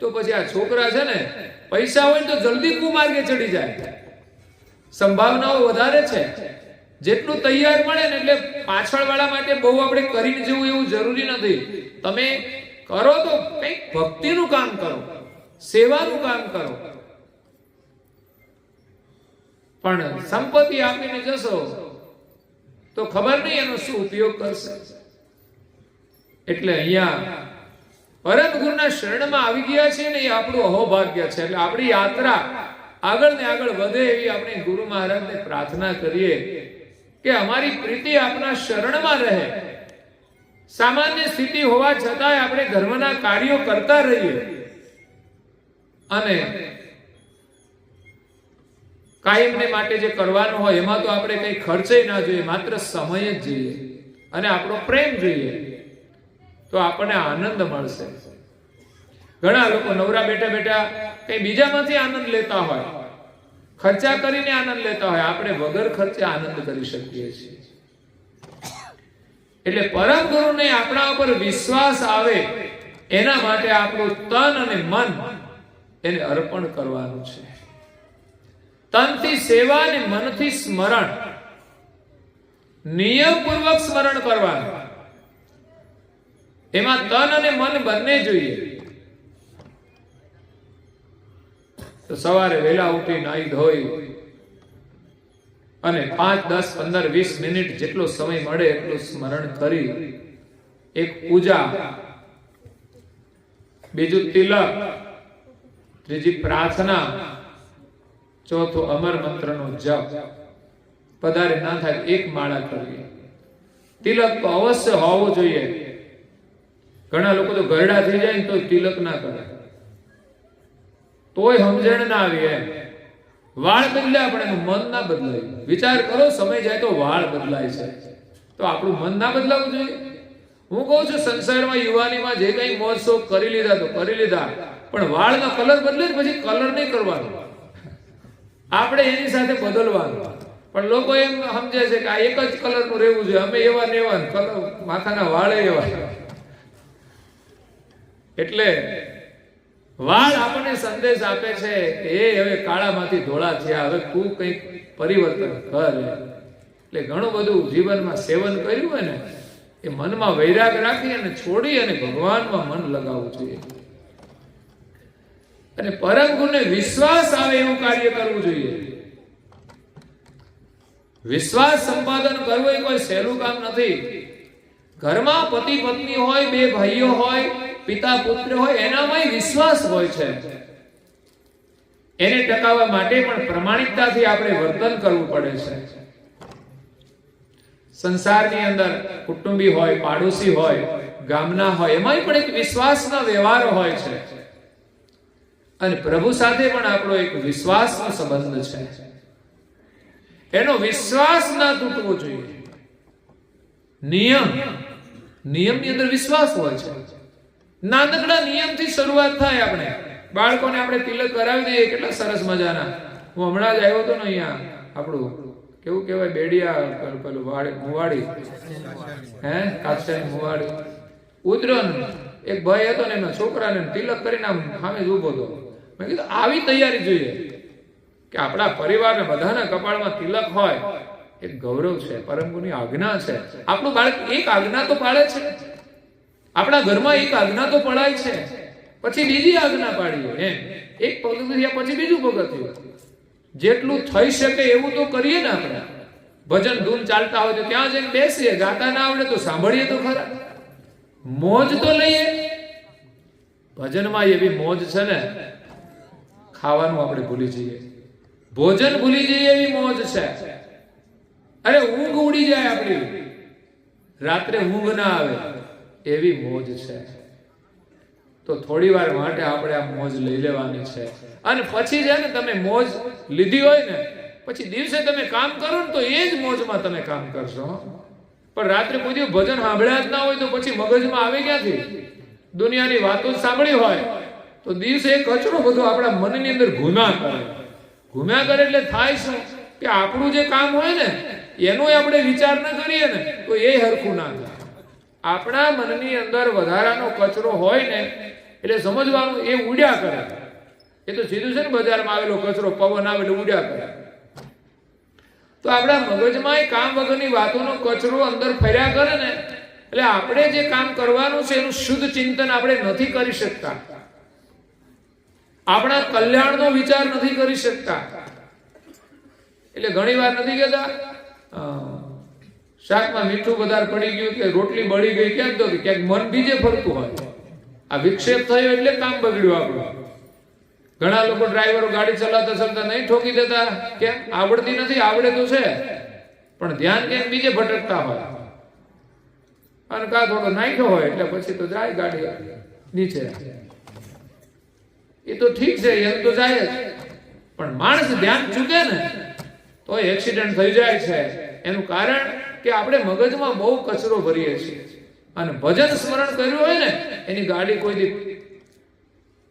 [SPEAKER 1] તો પછી આ છોકરા છે ને પૈસા હોય તો જલ્દી કુમાર્ગે ચડી જાય. સંભાવનાઓ વધારે છે. જેટલું તૈયાર મળે ને એટલે પાછળ વાળા માટે બહુ આપણે કરીને જવું એવું જરૂરી નથી. તમે કરો તો કંઈક ભક્તિનું કામ કરો, સેવાનું કામ કરો. પણ સંપત્તિ આપીને જશો તો ખબર નહીં એનો શું ઉપયોગ કરશે. એટલે અહીંયા પરમ ગુરુના શરણમાં આવી ગયા છે ને એ આપણું અહોભાગ્ય છે. એટલે આપણી યાત્રા આગળ ને આગળ વધે એવી આપણે ગુરુ મહારાજને પ્રાર્થના કરીએ કે અમારી પ્રીતિ આપના શરણમાં રહે. સામાન્ય સ્થિતિ હોવા છતાંય આપણે ધર્મના કાર્યો કરતા રહીએ અને કાયમને માટે જે કરવાનું હોય એમાં તો આપણે કઈ ખર્ચે ના જોઈએ, માત્ર સમય જ જોઈએ અને આપણો પ્રેમ જોઈએ તો આપણને આનંદ મળશે. ઘણા લોકો નવરા બેઠા બેઠા કઈ બીજામાંથી આનંદ લેતા હોય, ખર્ચા કરીને આનંદ લેતા હોય. આપણે વગર ખર્ચે આનંદ કરી શકીએ છીએ. એટલે પરમ ગુરુને આપણા ઉપર વિશ્વાસ આવે એના માટે આપણું તન અને મન એને અર્પણ કરવાનું છે. તનથી સેવા અને મનથી સ્મરણ, નિયમપૂર્વક સ્મરણ કરવાનું. એમાં તન અને મન બંને જોઈએ. તો સવારે વહેલા ઉઠી નાઈ ધોઈ અને 5, 10, 15, 20 મિનિટ જેટલો સમય મળે એટલું સ્મરણ કરી એક પૂજા, બીજું તિલક, ત્રીજી પ્રાર્થના, ચોથું અમર મંત્રનો જપ. પધારે ના થાય એક માળા કરીએ. તિલક તો અવશ્ય હોવો જોઈએ. ઘણા લોકો તો ગરડા થઈ જાય ને તો તિલક ના કરે, તોય સમજણ ના આવી. એમ વાળ બદલ્યા પણ એનું મન ના બદલાય. વિચાર કરો, સમય જાય તો વાળ બદલાય છે, તો આપણું મન ના બદલાવું જોઈએ. હું કહું છું સંસારમાં યુવાનીમાં જે કઈ મોજ શોખ કરી લીધા તો કરી લીધા, પણ વાળનો કલર બદલે પછી કલર નહીં કરવાનો, આપણે એની સાથે બદલવાનું. પણ લોકો એમ સમજે છે કે આ એક જ કલર નું રહેવું જોઈએ, અમે એવા ને એવા, કલર માથાના વાળે એવા. એટલે વાળ આપણને સંદેશ આપે છે કે એ હવે કાળામાંથી ધોળા થયા, હવે તું કંઈક પરિવર્તન કર. એટલે ઘણું બધું જીવનમાં સેવન કર્યું હોય ને એ મનમાં વૈરાગ રાખી અને છોડી અને ભગવાનમાં મન લગાવવું જોઈએ. અને પરમ ગુરુને વિશ્વાસ આવે એવું કાર્ય કરવું જોઈએ. વિશ્વાસ સંપાદન કરવું એ કોઈ સહેલું કામ નથી. ઘરમાં પતિ પત્ની હોય, બે ભાઈઓ હોય, પિતા પુત્ર હોય, એનામાં વિશ્વાસ હોય છે. એને ટકાવવા માટે પણ પ્રમાણિકતાથી આપણે વર્તન કરવું પડે છે. સંસારની અંદર કુટુંબી હોય, પાડોશી હોય, ગામના હોય, એમાં પણ એક વિશ્વાસના વ્યવહાર હોય છે. અને પ્રભુ સાથે પણ આપણો એક વિશ્વાસનો સંબંધ છે. એનો વિશ્વાસ ના તૂટવો જોઈએ. નિયમની અંદર વિશ્વાસ હોય છે. નાનકડા નિયમથી શરૂઆત થાય. આપણે બાળકોને આપણે તિલક કરાવી દઈએ, કેટલા સરસ મજાના. હું હમણાં જ આવ્યો હતો ને અહીંયા, આપણું કેવું કહેવાય, બેડિયા પેલું મુવાડી, કાચરાની મુવાડી ઉતર્યો ને, એક ભાઈ હતો ને એના છોકરાને તિલક કરીને આમ સામે જ ઊભો હતો. મેં કીધું આવી તૈયારી જોઈએ કે આપણા પરિવારને બધાના કપાળમાં તિલક હોય. એક ગૌરવ છે, પરમ ગુરુની આજ્ઞા છે. આપણું બાળક એક આજ્ઞા તો પાળે છે, આપણા ઘરમાં એક આજ્ઞા તો પડાય છે, પછી બીજી આજ્ઞા પાડીએ. એમ એક પગથિયું પછી બીજું પગથિયું. જેટલું થઈ શકે એવું તો કરીએ ને. આપણે ભજન ધૂન ચાલતા હોય તો ત્યાં જઈને બેસીએ, ગાતા ના આવડે તો સાંભળીએ તો ખરા, મોજ તો લઈએ. ભજનમાં એવી મોજ છે ને, ખાવાનું આપણે ભૂલી જઈએ, ભોજન ભૂલી જઈએ એવી મોજ છે. અરે ઊંઘ ઉડી જાય આપણી, રાત્રે ઊંઘ ના આવે એવી મોજ છે. તો થોડી વાર માટે આપણે આ મોજ લઈ લેવાની છે. અને પછી છે ને, તમે મોજ લીધી હોય ને, પછી દિવસે તમે કામ કરો ને તો એ જ મોજમાં તમે કામ કરશો. પણ રાત્રે કોઈ ભજન સાંભળ્યા જ ના હોય તો પછી મગજમાં આવે ક્યાંથી? દુનિયાની વાતો જ સાંભળી હોય તો દિવસે એ કચરો બધો આપણા મનની અંદર ઘૂમ્યા કરે. ઘૂમ્યા કરે એટલે થાય શું કે આપણું જે કામ હોય ને એનો આપણે વિચાર ન કરીએ ને તો એ હરખું ના થાય. આપણા મનની અંદર વધારાનો કચરો હોય ને એટલે સમજવાનું એ ઉડ્યા કરે. એ તો સીધું છે ને, બજારમાં આવેલો કચરો પવન આવે એટલે ઉડ્યા કરે. તો આપણા મગજમાં કામ વગરની વાતોનો કચરો અંદર ફર્યા કરે ને એટલે આપણે જે કામ કરવાનું છે એનું શુદ્ધ ચિંતન આપણે નથી કરી શકતા, આપણા કલ્યાણનો વિચાર નથી કરી શકતા. એટલે ઘણી વાર નથી કહેતા શાકમાં મીઠું વધારે પડી ગયું કે રોટલી બળી ગઈ, ક્યાંક તો ક્યાંક મન બીજે ફરતું હોય. આ વિક્ષેપ થયો એટલે કામ બગડ્યું આપણું. ઘણા લોકો ડ્રાઈવરો ગાડી ચલાવતા ચલાવતા નહીં ઠોકી દેતા, કેમ? આવડતી નથી, આવડે તો છે પણ ધ્યાન ક્યાંક બીજે ભટકતા હોય. અને કા થોડો નાખ્યો હોય એટલે પછી તો જાય ગાડી નીચે. એ તો ઠીક છે, એમ તો જાય જ, પણ માણસ ધ્યાન ચૂકે ને તો એક્સિડન્ટ થઈ જાય છે. એનું કારણ કે આપણે મગજમાં બહુ કચરો ભરીએ છીએ. અને ભજન સ્મરણ કર્યું હોય ને એની ગાડી કોઈ દી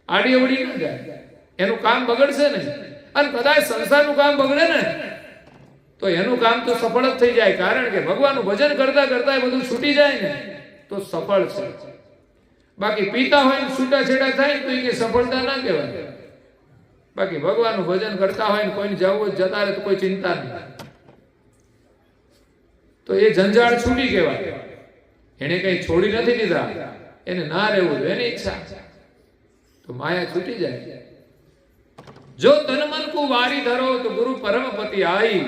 [SPEAKER 1] આડી અવડી ન જાય, એનું કામ બગડશે ને. અને કદાચ સંસારનું કામ બગડે ને તો એનું કામ તો સફળ જ થઈ જાય, કારણ કે ભગવાનનું ભજન કરતા કરતા એ બધું છૂટી જાય ને તો સફળ છે. બાકી પીતા હોય ને છૂટાછેડા થાય તો એ સફળતા ના કહેવાય. બાકી ભગવાનનું ભજન કરતા હોય ને કોઈને જવું જતા રહે તો કોઈ ચિંતા નહીં, તો એ જંજાળ છૂટી કહેવાય. એને કઈ છોડી નથી દીધા, એને ના રહેવું જોઈએ, એની ઈચ્છા તો માયા છૂટી જાય. જો તન મન કો વારી ધરો તો ગુરુ પરમપતિ આઈ.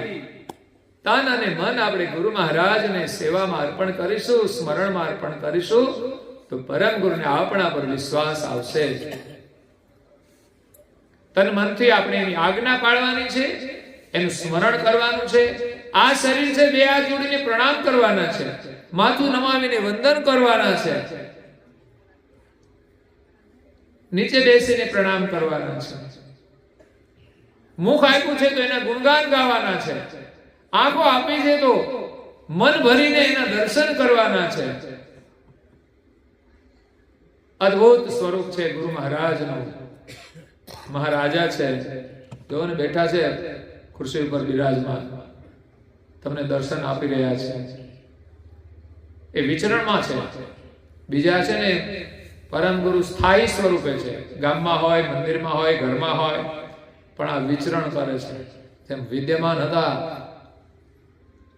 [SPEAKER 1] તન અને મન આપણે ગુરુ મહારાજને સેવામાં અર્પણ કરીશું, સ્મરણમાં અર્પણ કરીશું તો પરમ ગુરુને આપણા પર વિશ્વાસ આવશે. તન મનથી આપણે એની આજ્ઞા પાળવાની છે, એનું સ્મરણ કરવાનું છે. આ શરીર છે, બે હાથ જોડીને પ્રણામ કરવાના છે, માથું નમાવીને વંદન કરવાના છે, નીચે બેસીને પ્રણામ કરવાના છે. મુખ આપ્યું છે તો એના ગુણગાન ગાવાના છે, આંખો આપી છે તો મન ભરીને એના દર્શન કરવાના છે. અદ્ભુત સ્વરૂપ છે ગુરુ મહારાજનું. મહારાજા છે, જોને બેઠા છે ખુરશી ઉપર બિરાજમાન, તમને દર્શન આપી રહ્યા છે. એ વિચરણમાં છે. બીજા છે ને પરમ ગુરુ સ્થાયી સ્વરૂપે છે, ગામમાં હોય, મંદિરમાં હોય, ઘરમાં હોય, પણ આ વિચરણ કરે છે. તેમ વિદ્યમાન હતા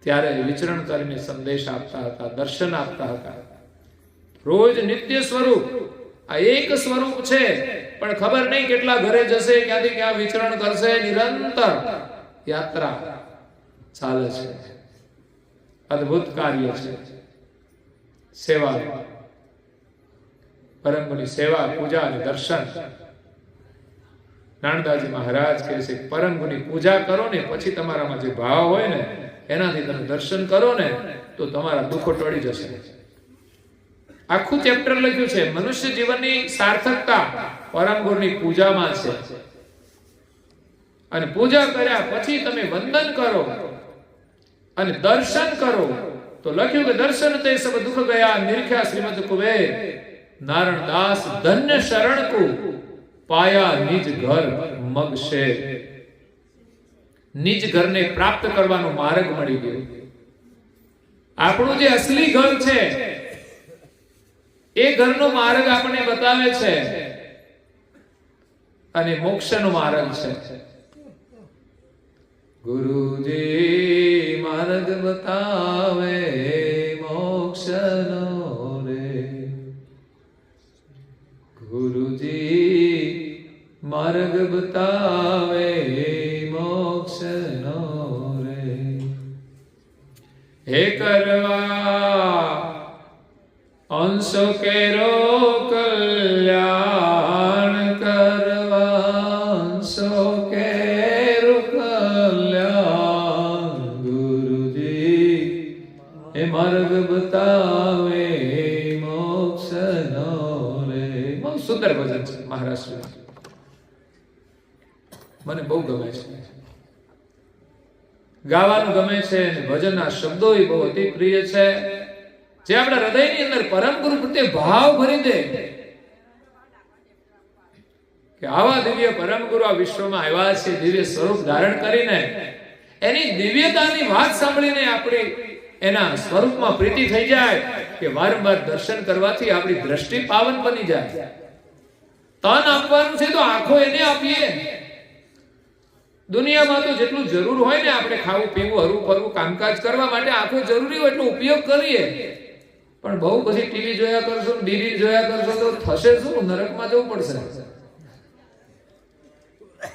[SPEAKER 1] ત્યારે વિચરણ કરીને સંદેશ આપતા હતા, દર્શન આપતા હતા. રોજ નિત્ય સ્વરૂપ આ એક સ્વરૂપ છે, પણ ખબર નહીં કેટલા ઘરે જશે, ક્યાંથી ક્યાં વિચરણ કરશે. નિરંતર યાત્રા ચાલે છે. અદ્ભુત કાર્ય છે. સેવા, પરમગુરુની સેવા, પૂજા અને દર્શન. નાનદાજી મહારાજ કહે છે પરમગુરુની પૂજા કરો ને પછી તમારામાં જે ભાવ હોય ને એનાથી તમે દર્શન કરો ને તો તમારા દુઃખો ટળી જશે. આખું ચેપ્ટર લખ્યું છે મનુષ્ય જીવનની સાર્થકતા પરમગુરુની પૂજામાં છે. અને પૂજા કર્યા પછી તમે વંદન કરો અને દર્શન કરો તો લખ્યું કે દર્શન તે સબ દુઃખ ગયા નિરખ્યા શ્રીમદ કુબેર. નારણદાસ ધન્ય શરણ કો પાયા નિજ ઘર મગશે. નિજ ઘરને પ્રાપ્ત કરવાનો માર્ગ મળી ગયો. આપણું જે અસલી ઘર છે એ ઘરનો માર્ગ આપણે બતાવે છે અને મોક્ષનો માર્ગ છે. ગુરુજી માર્ગ બતાવે મોક્ષનો રે. ગુરુજી માર્ગ બતાવે મોક્ષનો રે. હે કરવા અંશો કેરો કલ્યાણ કરવા અંશો કેરો કલ્યાણ. ગુરુજી એ માર્ગ બતાવે મોક્ષનો રે. બહુ સુંદર ભજન છે મહારાષ્ટ્ર. મને બહુ ગમે છે, ગાવાનું ગમે છે અને ભજનના શબ્દો બહુ અતિ પ્રિય છે, જે આપણા હૃદયની અંદર પરમ ગુરુ પ્રત્યે ભાવ ભરી દે કે આવા દિવ્ય પરમ ગુરુ આ વિશ્વમાં આવ્યા છે, દિવ્ય સ્વરૂપ ધારણ કરીને એની દિવ્યતાની વાત સાંભળીને આપણી એના સ્વરૂપમાં પ્રીતિ થઈ જાય કે વારંવાર દર્શન કરવાથી આપણી દ્રષ્ટિ પાવન બની જાય. તન આપવાનું છે તો આંખો એને આપીએ. દુનિયામાં તો જેટલું જરૂર હોય ને આપણે ખાવું પીવું હરવું ફરવું કામકાજ કરવા માટે આંખો જરૂરી હોય એટલો ઉપયોગ કરીએ, પણ બહુ બધી ટીવી જોયા કરશો, ડીવી જોયા કરશો તો થશે શું? નરકમાં જવું પડશે.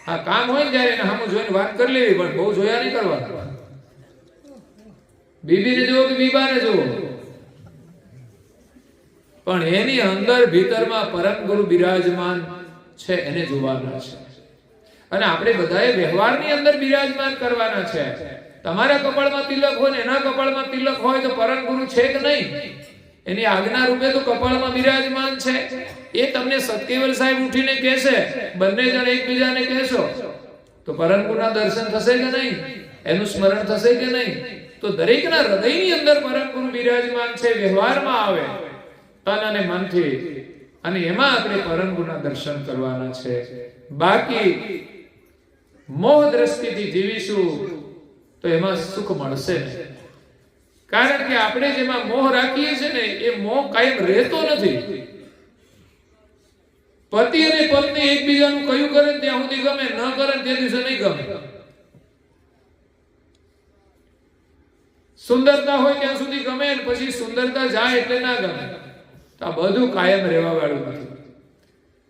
[SPEAKER 1] આ કામ હોય ને ત્યારે સામું જોઈને વાત કરી લેવી, પણ બહુ જોયા નહીં કરવા. બીબીને જુઓ કે બીબાને જુઓ, પણ એની અંદર ભીતરમાં પરમ ગુરુ બિરાજમાન છે એને જોવાના છે. અને આપણે બધાએ વ્યવહારની અંદર બિરાજમાન કરવાના છે. તમારા કપાળમાં તિલક હોય ને એના કપાળમાં તિલક હોય તો પરમ ગુરુ છે કે નહીં? એની આજ્ઞા રૂપે તો કપાળમાં બિરાજમાન છે. એ તમને સતકેવલ સાહેબ ઉઠીને કહેશે, બંને જણ એકબીજાને કહેશો તો પરમ ગુરુના દર્શન થશે કે નહીં? એનું સ્મરણ થશે કે નહીં? તો દરેકના હૃદયની અંદર પરમ ગુરુ બિરાજમાન છે. વ્યવહારમાં આવે તન અને મનથી, અને એમાં આપણે પરમ ગુરુના દર્શન કરવાના છે. બાકી મોહ દ્રષ્ટિથી જીવીશું તો એમાં સુખ મળશે નહીં. કારણ કે આપણે જેમાં મોહ રાખીએ છીએ ને એ મોહ કાયમ રહેતો નથી. પતિ અને પત્ની એકબીજાનું કયું કરે ત્યાં સુધી ગમે, ન કરે તે દિવસે નહીં ગમે. સુંદરતા હોય ત્યાં સુધી ગમે, પછી સુંદરતા જાય એટલે ના ગમે. તો આ બધું કાયમ રહેવા વાળું નથી.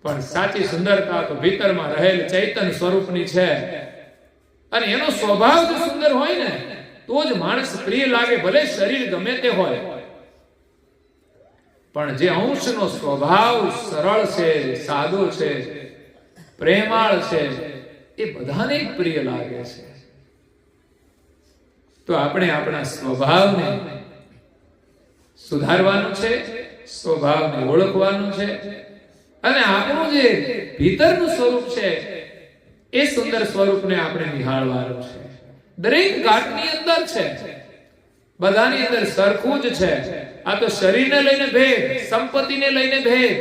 [SPEAKER 1] પણ સાચી સુંદરતા તો ભીતરમાં રહેલ ચૈતન્ય સ્વરૂપની છે, અને એનો સ્વભાવ જો સુંદર હોય ને તો જ માણસ પ્રિય લાગે, ભલે શરીર ગમે તે હોય. પણ જે અંશનો સ્વભાવ સરળ છે, સાદો છે, પ્રેમાળ છે, એ બધાને પ્રિય લાગે છે. તો આપણે આપણા સ્વભાવને સુધારવાનું છે, સ્વભાવને ઓળખવાનું છે, અને આપણું જે ભીતરનું સ્વરૂપ છે એ સુંદર સ્વરૂપને આપણે નિહાળવાનું છે. દરેક ઘાટની અંદર છે, બધાની અંદર સરખું જ છે. આ તો શરીરને લઈને ભેદ, સંપત્તિને લઈને ભેદ,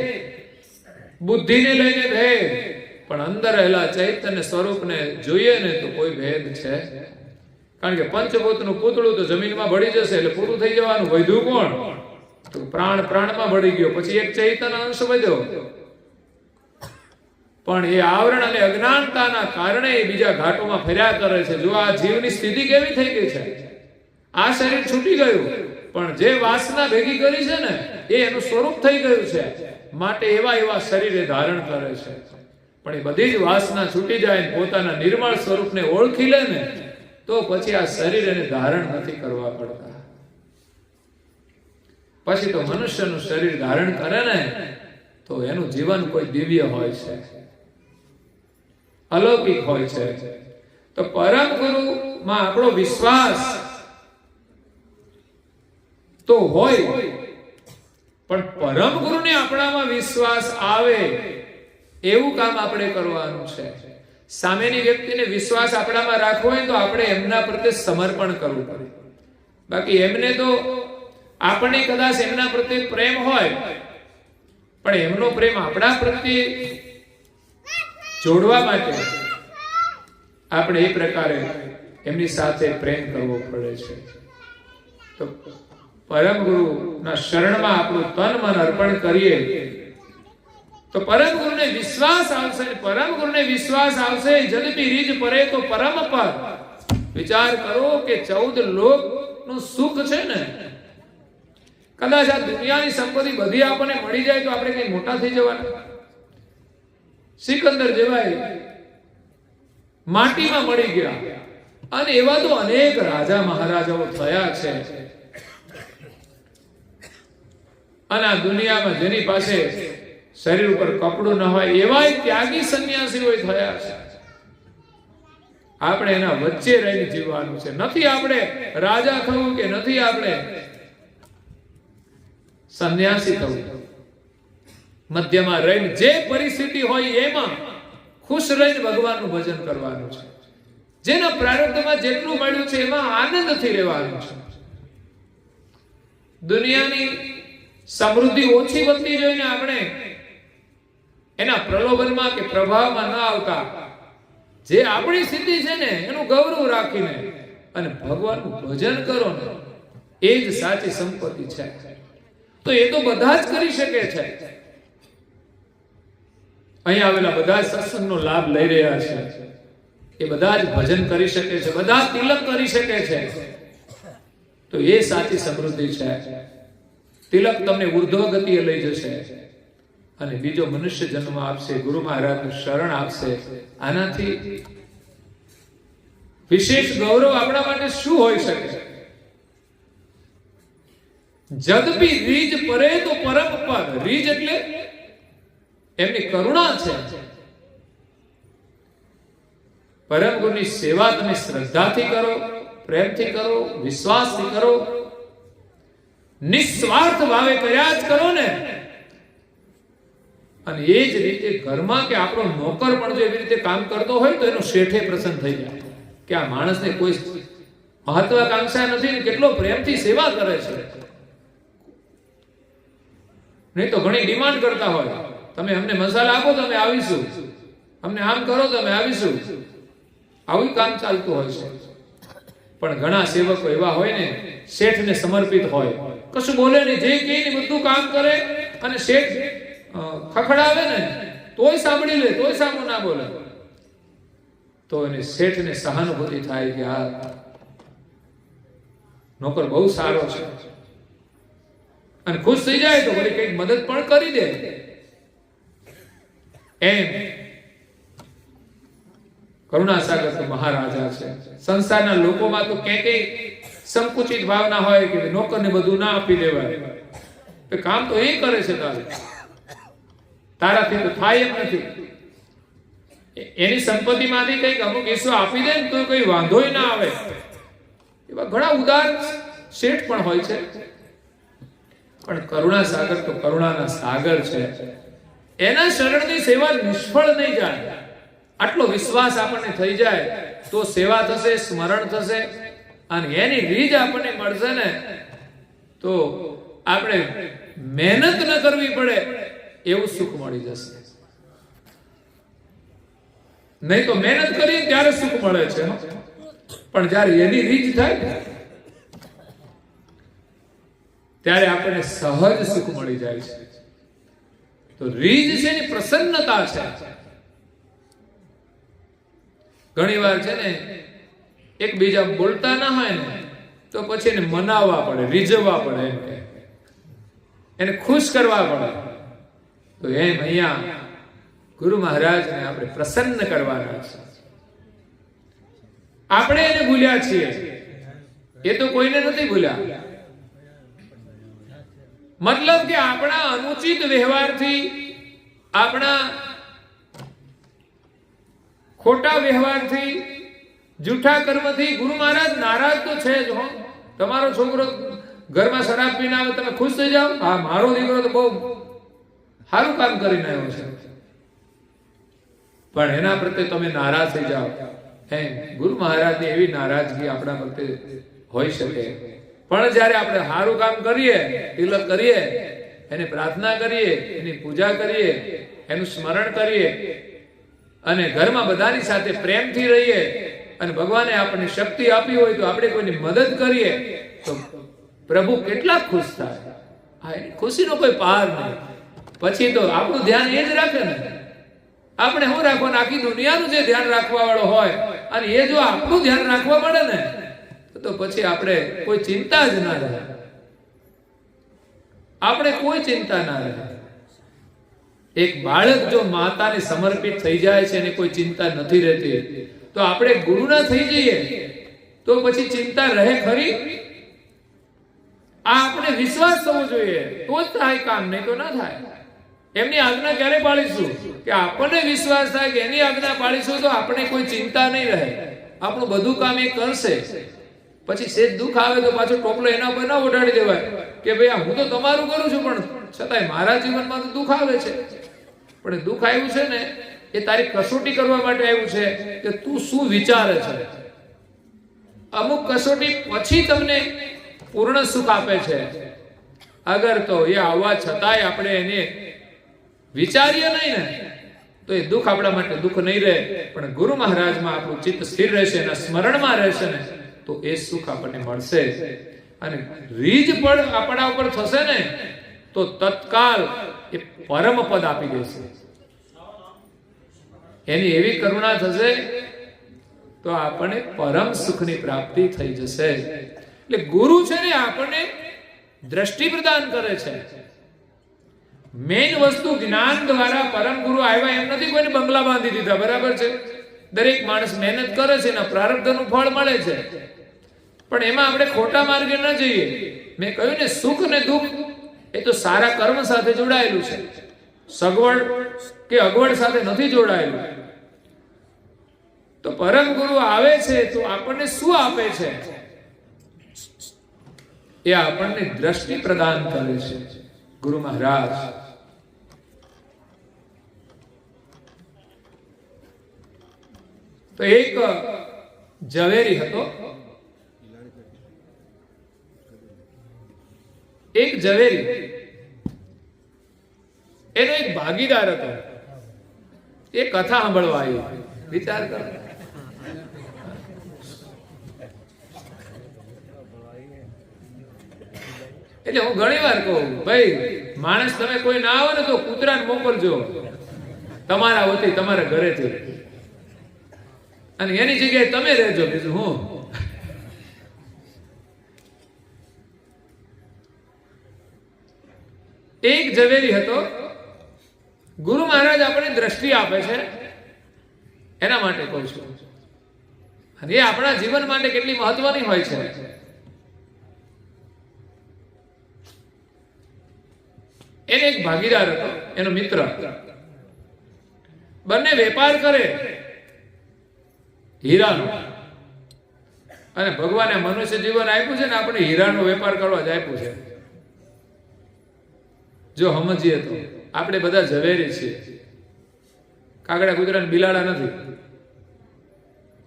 [SPEAKER 1] બુદ્ધિને લઈને ભેદ, પણ અંદર રહેલા ચૈતન્ય સ્વરૂપને જોઈએ ને તો કોઈ ભેદ છે. કારણ કે પંચભૂતનું પૂતળું તો જમીનમાં ભળી જશે એટલે પૂરું થઈ જવાનું. વધ્યું કોણ? તો પ્રાણ પ્રાણમાં ભળી ગયો, પછી એક ચૈતન્ય અંશ વધ્યો. પણ એ આવરણ અને અજ્ઞાનતાના કારણે એ બીજા ઘાટોમાં ફર્યા કરે છે. જો આ જીવની સ્થિતિ કેવી થઈ ગઈ છે, આ શરીર છૂટી ગયું, પણ જે વાસના ભેગી કરી છે ને એ એનું સ્વરૂપ થઈ ગયું છે, માટે એવા એવા શરીરે ધારણ કરે છે. પણ એ બધી જ વાસના છૂટી જાય, પોતાના નિર્મળ સ્વરૂપને ઓળખી લે ને તો પછી આ શરીર એને ધારણ નથી કરવા પડતા. પછી તો મનુષ્યનું શરીર ધારણ કરે ને તો એનું જીવન કોઈ દિવ્ય હોય છે, અલૌકિક હોય છે. તો પરમ ગુરુમાં આપણો વિશ્વાસ તો હોય, પણ પરમ ગુરુને આપણામાં વિશ્વાસ આવે એવું કામ આપણે કરવાનું છે. સામેની વ્યક્તિને વિશ્વાસ આપણામાં રાખવો હોય તો આપણે એમના પ્રત્યે સમર્પણ કરવું પડે. બાકી એમને તો આપણે કદાચ એમના પ્રત્યે પ્રેમ હોય પણ એમનો પ્રેમ આપણા પ્રત્યે જોડવા માટે આપણે એ પ્રકારે એમની સાથે પ્રેમ કરવો પડે છે. તો પરમ ગુરુના શરણમાં આપણું તન મન અર્પણ કરીએ તો પરમ ગુરુને વિશ્વાસ આવશે. પરમ ગુરુને વિશ્વાસ આવશે જદપી રીજ પરે તો પરમ પર. વિચાર કરો કે 14 લોક નું સુખ છે ને, કદાચ આ દુનિયાની સંપત્તિ બધી આપણને મળી જાય તો આપણે કઈ મોટા થઈ જવાના? સિકંદર જેવાય માટીમાં મળી ગયા, અને એવા તો અનેક રાજા મહારાજાઓ થયા છે. અને આ દુનિયામાં જેની પાસે શરીર ઉપર કપડું ન હોય એવા ત્યાગી સંન્યાસીઓ થયા છે. આપણે એના વચ્ચે રહીને જીવવાનું છે. નથી આપણે રાજા થવું કે નથી આપણે સંન્યાસી થવું. મધ્યમાં રહીને જે પરિસ્થિતિ હોય એમાં ખુશ રહીને ભગવાનનું ભજન કરવાનું છે. જેના પ્રારબ્ધમાં જેટલું મળ્યું છે એમાં આનંદથી રહેવાનું છે. દુનિયાની સમૃદ્ધિ ઓછી વધતી જોઈને આપણે એના પ્રલોભનમાં કે પ્રભાવમાં ન આવતા જે આપણી સ્થિતિ છે ને એનું ગૌરવ રાખીને અને ભગવાનનું ભજન કરો ને એ જ સાચી સંપત્તિ છે. તો એ તો બધા જ કરી શકે છે. અહીં આવેલા બધા સત્સંગનો લાભ લઈ રહ્યા છે એ બધા જ ભજન કરી શકે છે, બધા તિલક કરી શકે છે. તો એ સાચી સમૃદ્ધિ છે. તિલક તમને ઉર્ધ્વ ગતિએ લઈ જશે અને બીજો મનુષ્ય જન્મ આપશે, ગુરુ મહારાજનું શરણ આપશે. આનાથી વિશેષ ગૌરવ આપણા માટે શું હોઈ શકે? જદપી રીજ પરે તો પરમ પર. રીજ એટલે એમની કરુણા છે. પરમ ગુરુની સેવા તમે શ્રદ્ધાથી કરો, પ્રેમથી કરો, વિશ્વાસથી કરો, નિસ્વાર્થ ભાવે કર્યા જ કરો ને. અને એ જ રીતે ઘરમાં કે આપણો નોકર પણ જો એવી રીતે કામ કરતો હોય તો એનો શેઠે પ્રસન્ન થઈ જાય કે આ માણસને કોઈ મહત્વાકાંક્ષા નથી ને કેટલો પ્રેમથી સેવા કરે છે. નહીં તો ઘણી ડિમાન્ડ કરતા હોય, તમે અમને મસાલા આપો તો અમે આવીશું, અમને આમ કરો તો અમે આવીશું. આવું કામ ચાલતું હોય છે. પણ ઘણા સેવકો એવા હોય ને શેઠને સમર્પિત હોય, કશું બોલે નહીં, જે કહે ને બધું કામ કરે, અને શેઠ ખખડાવે ને તોય સાંભળી લે, તોય સામું ના બોલે. તો એને શેઠને સહાનુભૂતિ થાય કે આ નોકર બહુ સારો છે, અને ખુશ થઈ જાય તો વળી કંઈક મદદ પણ કરી દે. એમ કરુણાસાગર તો મહારાજા છે. સંસારના લોકોમાં તો કે સંકુચિત ભાવના હોય કે નોકરને બધું ના આપી દેવાય, કામ તો એ કરે છે, તારાથી તો થાય એમ નથી. એની સંપત્તિમાંથી કંઈક અમુક હિસ્સો આપી દે ને તો કઈ વાંધોય ના આવે. એવા ઘણા ઉદાર શેઠ પણ હોય છે. પણ કરુણાસાગર તો કરુણાના સાગર છે. એના શરણની સેવા નિષ્ફળ નહીં જાય. આટલો વિશ્વાસ આપણને થઈ જાય તો સેવા થશે, સ્મરણ થશે, અને એની રીજ આપણને મળશે ને તો આપણે મહેનત ન કરવી પડે એવું સુખ મળી જશે. નહીં તો મહેનત કરીએ ત્યારે સુખ મળે છે, પણ જ્યારે એની રીજ થાય ત્યારે આપણને સહજ સુખ મળી જાય છે. તો રીજ છે એની પ્રસન્નતા છે. ઘણી વાર છે ને એકબીજા બોલતા ના હોય ને તો પછી એને મનાવવા પડે, રીઝવવા પડે, એને ખુશ કરવા પડે. તો એમ અહીંયા ગુરુ મહારાજને આપણે પ્રસન્ન કરવાના છે. આપણે એને ભૂલ્યા છીએ, એ તો કોઈને નથી ભૂલ્યા. મતલબ કે આપણા અનુચિત વ્યવહારથી, આપણા ખોટા વ્યવહારથી, જૂઠા કર્મથી ગુરુ મહારાજ નારાજ તો છે જ. હો, તમારો છોકરો ઘરમાં શરાબ પીને આવે, તમે ખુશ થઈ જાઓ, હા મારો દીકરો તો બહુ સારું કામ કરીને આવ્યો છે, પણ એના પ્રત્યે તમે નારાજ થઈ જાઓ. ગુરુ મહારાજની એવી નારાજગી આપણા પ્રત્યે હોઈ શકે. પણ જ્યારે આપણે સારું કામ કરીએ, તિલક કરીએ, એની પ્રાર્થના કરીએ, એની પૂજા કરીએ, એનું સ્મરણ કરીએ અને ઘરમાં બધાની સાથે પ્રેમથી રહીએ અને ભગવાને આપણને શક્તિ આપી હોય તો આપણે કોઈની મદદ કરીએ તો પ્રભુ કેટલા ખુશ થાય. હા, એની ખુશીનો કોઈ પાર નહીં. પછી તો આપણું ધ્યાન એ જ રાખે ને. આપણે શું રાખવાનું? આખી દુનિયાનું જે ધ્યાન રાખવા વાળો હોય અને એ જો આપણું ધ્યાન રાખવા મળે ને તો પછી આપણે કોઈ ચિંતા જ ના રહે. આપણે કોઈ ચિંતા ના રહે. એક બાળક જો માતાને સમર્પિત થઈ જાય છે અને કોઈ ચિંતા નથી રહેતી તો આપણે ગુરુના થઈ જઈએ તો પછી ચિંતા રહે ખરી? આ આપણે વિશ્વાસ થવો જોઈએ તો જ થાય કામ, નહીં તો ના થાય. એમની આજ્ઞા ક્યારે પાળીશું? કે આપણને વિશ્વાસ થાય કે એની આજ્ઞા પાળીશું તો આપણે કોઈ ચિંતા નહીં રહે. આપણું બધું કામ એ કરશે. પછી સેજ દુઃખ આવે તો પાછો ટોપલો એના પર ના ઓઢાડી દેવાય કે ભાઈ હું તો તમારું કરું છું પણ છતાંય મારા જીવનમાં તો દુઃખ આવે છે. પણ દુઃખ આવ્યું છે ને એ તારી કસોટી કરવા માટે આવ્યું છે કે તું શું વિચારે છે. અમુક કસોટી પછી તમને પૂર્ણ સુખ આપે છે. અગર તો એ આવવા છતાંય આપણે એને વિચારીએ નહીં ને તો એ દુઃખ આપણા માટે દુઃખ નહીં રહે, પણ ગુરુ મહારાજમાં આપણું ચિત્ત સ્થિર રહેશે, એના સ્મરણમાં રહેશે ને તો એ સુખ આપણને મળશે. અને રીજ પણ આપણા ઉપર થશે ને તો તત્કાલ એ પરમ પદ આપી દેશે. એની એવી કરુણા થશે તો આપણને પરમ સુખની પ્રાપ્તિ થઈ જશે. એટલે ગુરુ છે ને આપણને દ્રષ્ટિ પ્રદાન કરે છે. મેઇન વસ્તુ જ્ઞાન દ્વારા પરમ ગુરુ આવ્યા એમ નથી કોઈને બંગલા બાંધી દીધા. બરાબર છે, દરેક માણસ મહેનત કરે છે ને પ્રારબ્ધનું ફળ મળે છે, પણ એમાં આપણે ખોટા માર્ગે ન જઈએ. મેં કહ્યું ને સુખ ને દુઃખ એ તો સારા કર્મ સાથે જોડાયેલું છે, સગવડ કે અગવડ સાથે નથી જોડાયેલું. તો પરમ ગુરુ આવે છે તો આપણને શું આપે છે? એ આપણને દ્રષ્ટિ પ્રદાન કરે છે ગુરુ મહારાજ. તો એક ઝવેરી હતો, એક ઝવેરી, એનો એક ભાગીદાર હતો. એ કથા સાંભળવા આવ્યો. વિચાર કરો, એટલે હું ઘણી વાર કહું ભાઈ માણસ તમે કોઈ ના આવો ને તો કૂતરાને મોકલજો તમારા વતી, તમારા ઘરેથી, અને એની જગ્યાએ તમે રહેજો. બીજું હું એક ઝવેરી હતો. ગુરુ મહારાજ આપણને દ્રષ્ટિ આપે છે એના માટે કહું છું, અને એ આપણા જીવન માટે કેટલી મહત્વની હોય છે. એને એક ભાગીદાર હતો, એનો મિત્ર. બંને વેપાર કરે હીરાનો, અને ભગવાને મનુષ્ય જીવન આપ્યું છે ને આપણે હીરાનો વેપાર કરવા જ આપ્યું છે. જો સમજીએ તો આપણે બધા ઝવેરી છીએ, કાગડા કૂતરા બિલાડા નથી.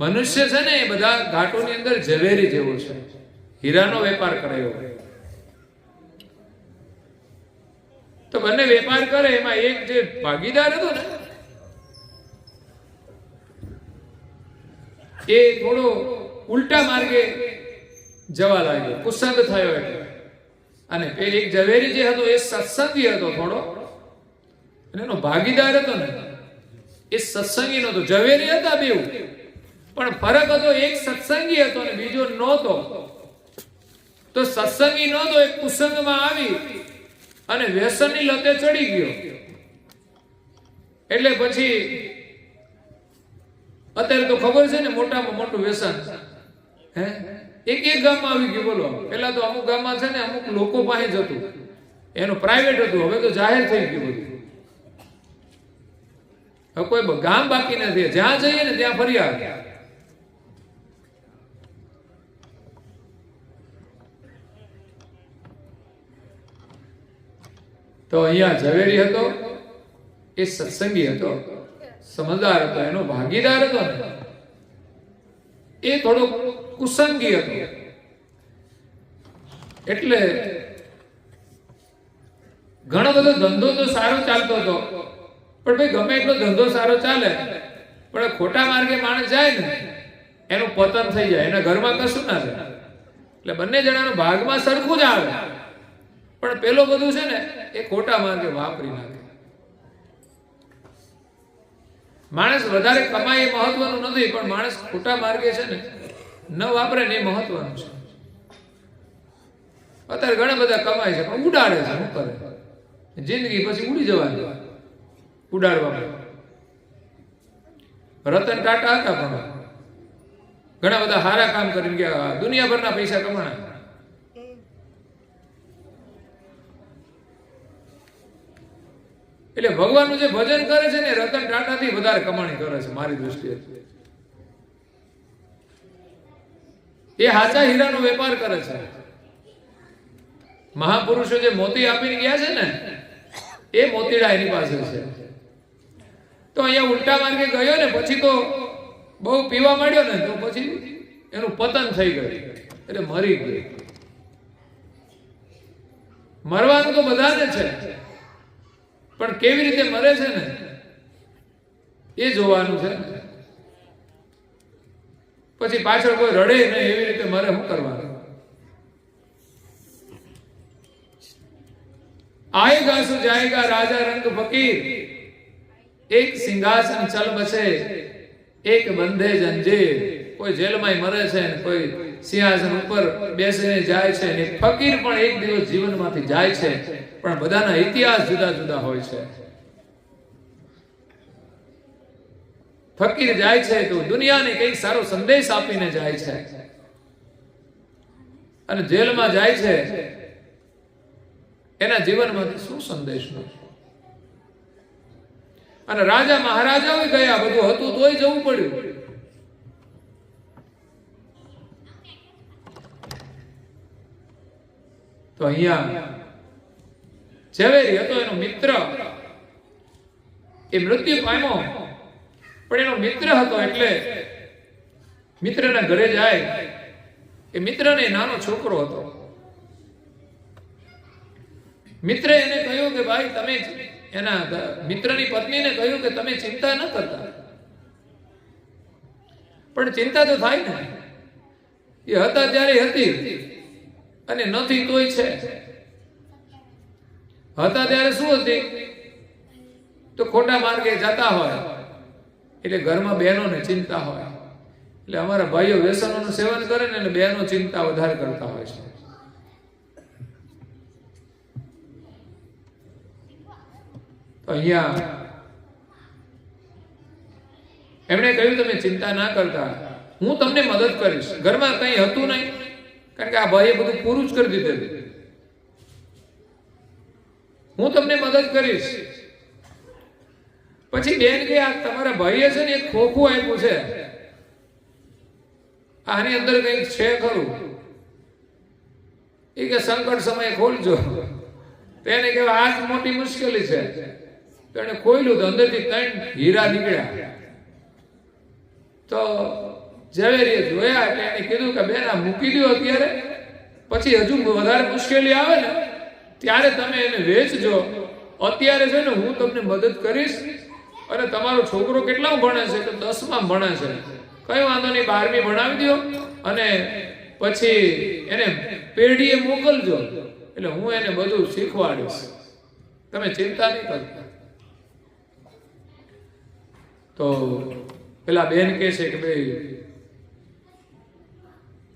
[SPEAKER 1] મનુષ્ય છે ને એ બધા ઘાટોની અંદર ઝવેરી જેવો છે, હીરાનો વેપાર કરે એવો. તો બંને વેપાર કરે, એમાં એક જે ભાગીદાર હતો ને એ થોડો ઉલટા માર્ગે જવા લાગ્યો, કુસંગ થયો એટલે. અને પેલી એક ઝવેરી જે હતો એ સત્સંગી હતો થોડો, અને એનો ભાગીદાર હતો ને એ સત્સંગી નહોતો. ઝવેરી હતા બેઉ, પણ ફરક હતો, એક સત્સંગી હતો અને બીજો નહોતો. તો સત્સંગી નહોતો, એક કુસંગમાં આવી અને વ્યસનની લતે ચડી ગયો. એટલે પછી અત્યારે તો ખબર છે ને મોટામાં મોટું વ્યસન એક ગામમાં આવી ગયું. બોલો, પેલા તો અમુક ગામમાં છે ને અમુક લોકો પાસે જ હતું, એનું પ્રાઇવેટ હતું, હવે તો જાહેર થઈ ગયું બધું. હવે કોઈ ગામ બાકી નથી, જ્યાં જઈએ ને ત્યાં ફરિયાદ. તો અહીંયા ઝવેરી હતો, એ સત્સંગી હતો, સમજદાર હતો. એનો ભાગીદાર હતો ને એ થોડો કુસંગી હતો. એટલે ઘણો બધો ધંધો તો સારો ચાલતો હતો, પણ ભાઈ ગમે એટલો ધંધો સારો ચાલે પણ ખોટા માર્ગે માણસ જાય ને એનું પતન થઈ જાય, એના ઘરમાં કશું ના થાય. એટલે બંને જણાનું ભાગમાં સરખું જ આવે, પણ પેલો બધું છે ને એ ખોટા માર્ગે વાપરી નાખે. માણસ વધારે કમાય એ મહત્વનું નથી, પણ માણસ ખોટા માર્ગે છે ને ન વાપરે ને એ મહત્વનું છે. અત્યારે ઘણા બધા કમાય છે પણ ઉડાડે છે. શું કરે? જિંદગી પછી ઉડી જવાની ઉડાડવા. રતન ટાટા હતા પણ ઘણા બધા સારા કામ કરીને ગયા, દુનિયાભરના પૈસા કમાણા. એટલે ભગવાનનું જે ભજન કરે છે ને રતન ટાટા થી વધારે કમાણી કરે છે મારી દૃષ્ટિએ. એ સાચા હીરાનો વેપાર કરે છે. મહાપુરુષો જે મોતી આપીને ગયા છે ને એ મોતીડા એની પાસે છે. તો અહીંયા ઉલટા માર્ગે ગયો ને પછી તો બહુ પીવા માંડ્યો ને તો પછી એનું પતન થઈ ગયું, એટલે મરી ગયું. મરવાનું તો બધાને છે, પણ કેવી રીતે મરે છે ને એ જોવાનું છે. પછી પાછળ કોઈ રડે નહીં એવી રીતે મરે, શું કરવાનું? आएगा सो जाएगा राजा रंग फकीर, एक सिंहासन चल बसे एक बंधे जंजीर. કોઈ જેલમાં મરે છે ને કોઈ સિંહાસન ઉપર બેસીને જાય છે ને ફકીર પણ એક દિવસ જીવનમાંથી જાય છે, પણ બધાના ઇતિહાસ જુદા જુદા હોય છે. ફકીર જાય છે તો દુનિયાને કંઈક સારો સંદેશ આપીને જાય છે, અને જેલમાં જાય છે એના જીવનમાંથી શું સંદેશ નથી. અને રાજા મહારાજાઓ ગયા, બધું હતું તોય જવું પડ્યું. તો અહીંયા ઝવેરી હતો એનો મિત્ર, એ મૃત્યુ પામ્યો પણ એનો મિત્ર હતો એટલે મિત્રના ઘરે જાય. એ મિત્રને નાનો છોકરો હતો. મિત્રે એને કહ્યું કે ભાઈ તમે, એના મિત્રની પત્નીને કહ્યું કે તમે ચિંતા ન કરતા. પણ ચિંતા તો થાય ને, એ હતા ત્યારે હતી અને નથી તોય છે. હતા ત્યારે શું હતી? તો ખોટા માર્ગે જતા હોય એટલે ઘરમાં બહેનોને ચિંતા હોય. એટલે અમારા ભાઈઓ વ્યસનોનું સેવન કરે ને એટલે બહેનો ચિંતા વધારે કરતા હોય છે. તો અહીંયા એમણે કહ્યું તમે ચિંતા ના કરતા, હું તમને મદદ કરીશ. ઘરમાં કંઈ હતું નહીં, કારણ કે આ ભાઈએ બધું પૂરું જ કરી દીધેલું. હું તમને મદદ કરીશ. પછી બેન કે આ તમારા ભાઈએ છે ને એક ખોખું આપ્યું છે, આની અંદર કંઈક છે ખરું? એ કે સંકટ સમયે ખોલજો. તેને કહેવાય આજ મોટી મુશ્કેલી છે. તો એને ખોલ્યું તો અંદરથી 3 હીરા નીકળ્યા. તો ઝવેરીએ જોયા એટલે એને કીધું કે બેન આ મૂકી દો અત્યારે, પછી હજુ વધારે મુશ્કેલી આવે ને ત્યારે તમે એને વેચજો. અત્યારે છે ને હું તમને મદદ કરીશ. અને તમારો છોકરો કેટલા ભણે છે? તો 10માં ભણે છે. કઈ વાંધો નહીં, 12મી ભણાવી દો અને પછી એને પેઢીએ મોકલજો, એટલે હું એને બધું શીખવાડીશ. તમે ચિંતા નહીં કરતા. તો પેલા બેન કહે છે કે ભાઈ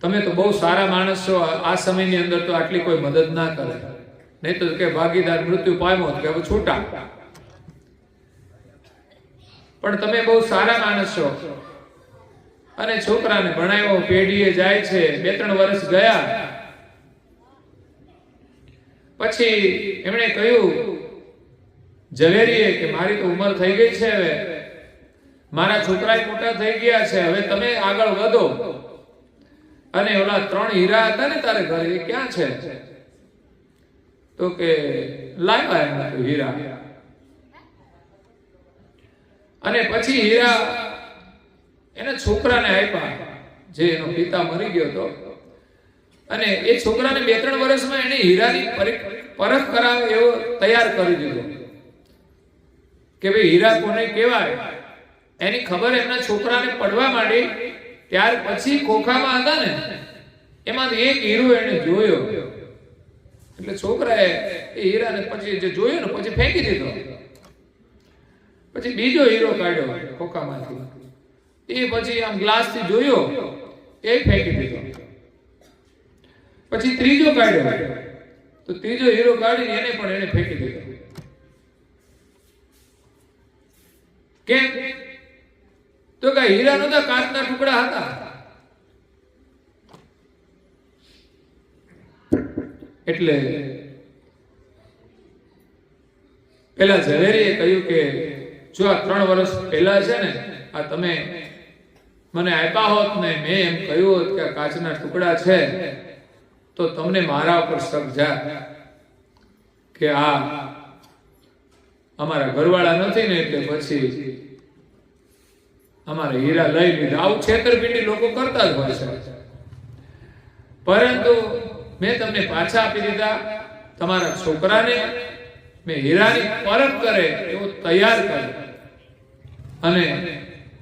[SPEAKER 1] તમે તો બહુ સારા માણસ છો, આ સમયની અંદર તો આટલી કોઈ મદદ ના કરે. નહીં તો કે ભાગીદાર મૃત્યુ પામ્યો કે હવે છૂટા. પણ તમે બહુ સારા માણસ છો. અને છોકરાને ભણાવ્યો, પેઢીએ જાય છે. 2-3 વર્ષ ગયા પછી એમણે કહ્યું ઝવેરીએ કે મારી તો ઉંમર થઈ ગઈ છે, હવે મારા છોકરા મોટા થઈ ગયા છે, હવે તમે આગળ વધો. અને ઓલા 3 હીરા હતા ને તારે ઘરે, એ ક્યાં છે? તો કે લાવ્યા એમ હીરા. અને પછી હીરા એના છોકરાને આપ્યા, જે એનો પિતા મરી ગયો હતો. અને એ છોકરાને 2-3 વર્ષમાં એને હીરાની પરખ કરાવે એવો તૈયાર કરી દીધો કે ભાઈ હીરા કોને કહેવાય એની ખબર એમના છોકરાને પડવા માંડી. ત્યાર પછી ખોખામાં હતા ને એમાંથી એક હીરો એને જોયો એટલે છોકરાએ એ હીરાને પછી જે જોયો ને પછી ફેંકી દીધો. પછી બીજો હીરો કાઢ્યો ખોખામાંથી, એ પછી આમ ગ્લાસ થી જોયો એ ફેંકી દીધો. પછી ત્રીજો કાઢ્યો તો ત્રીજો હીરો કાઢીને એને પણ એને ફેંકી દીધો. કેમ? તો કે હીરા નતા, કાચના ટુકડા હતા. એટલે પેલા ઝવેરીએ કહ્યું કે જો આ 3 વર્ષ પહેલા છે ને આ તમે મને આપ્યા હોત ને મેં એમ કહ્યું હોત કે આ કાચના ટુકડા છે તો તમને મારા ઉપર શક જાત કે આ અમારા ઘરવાળા નથી ને એટલે પછી અમારા હીરા લઈ લીધા. આવું છેતરપિંડી લોકો કરતા જ હોય છે. પરંતુ મેં તમને પાછા આપી દીધા. તમારા છોકરાને મેં હીરાની પરખ કરે એવો તૈયાર કર્યો અને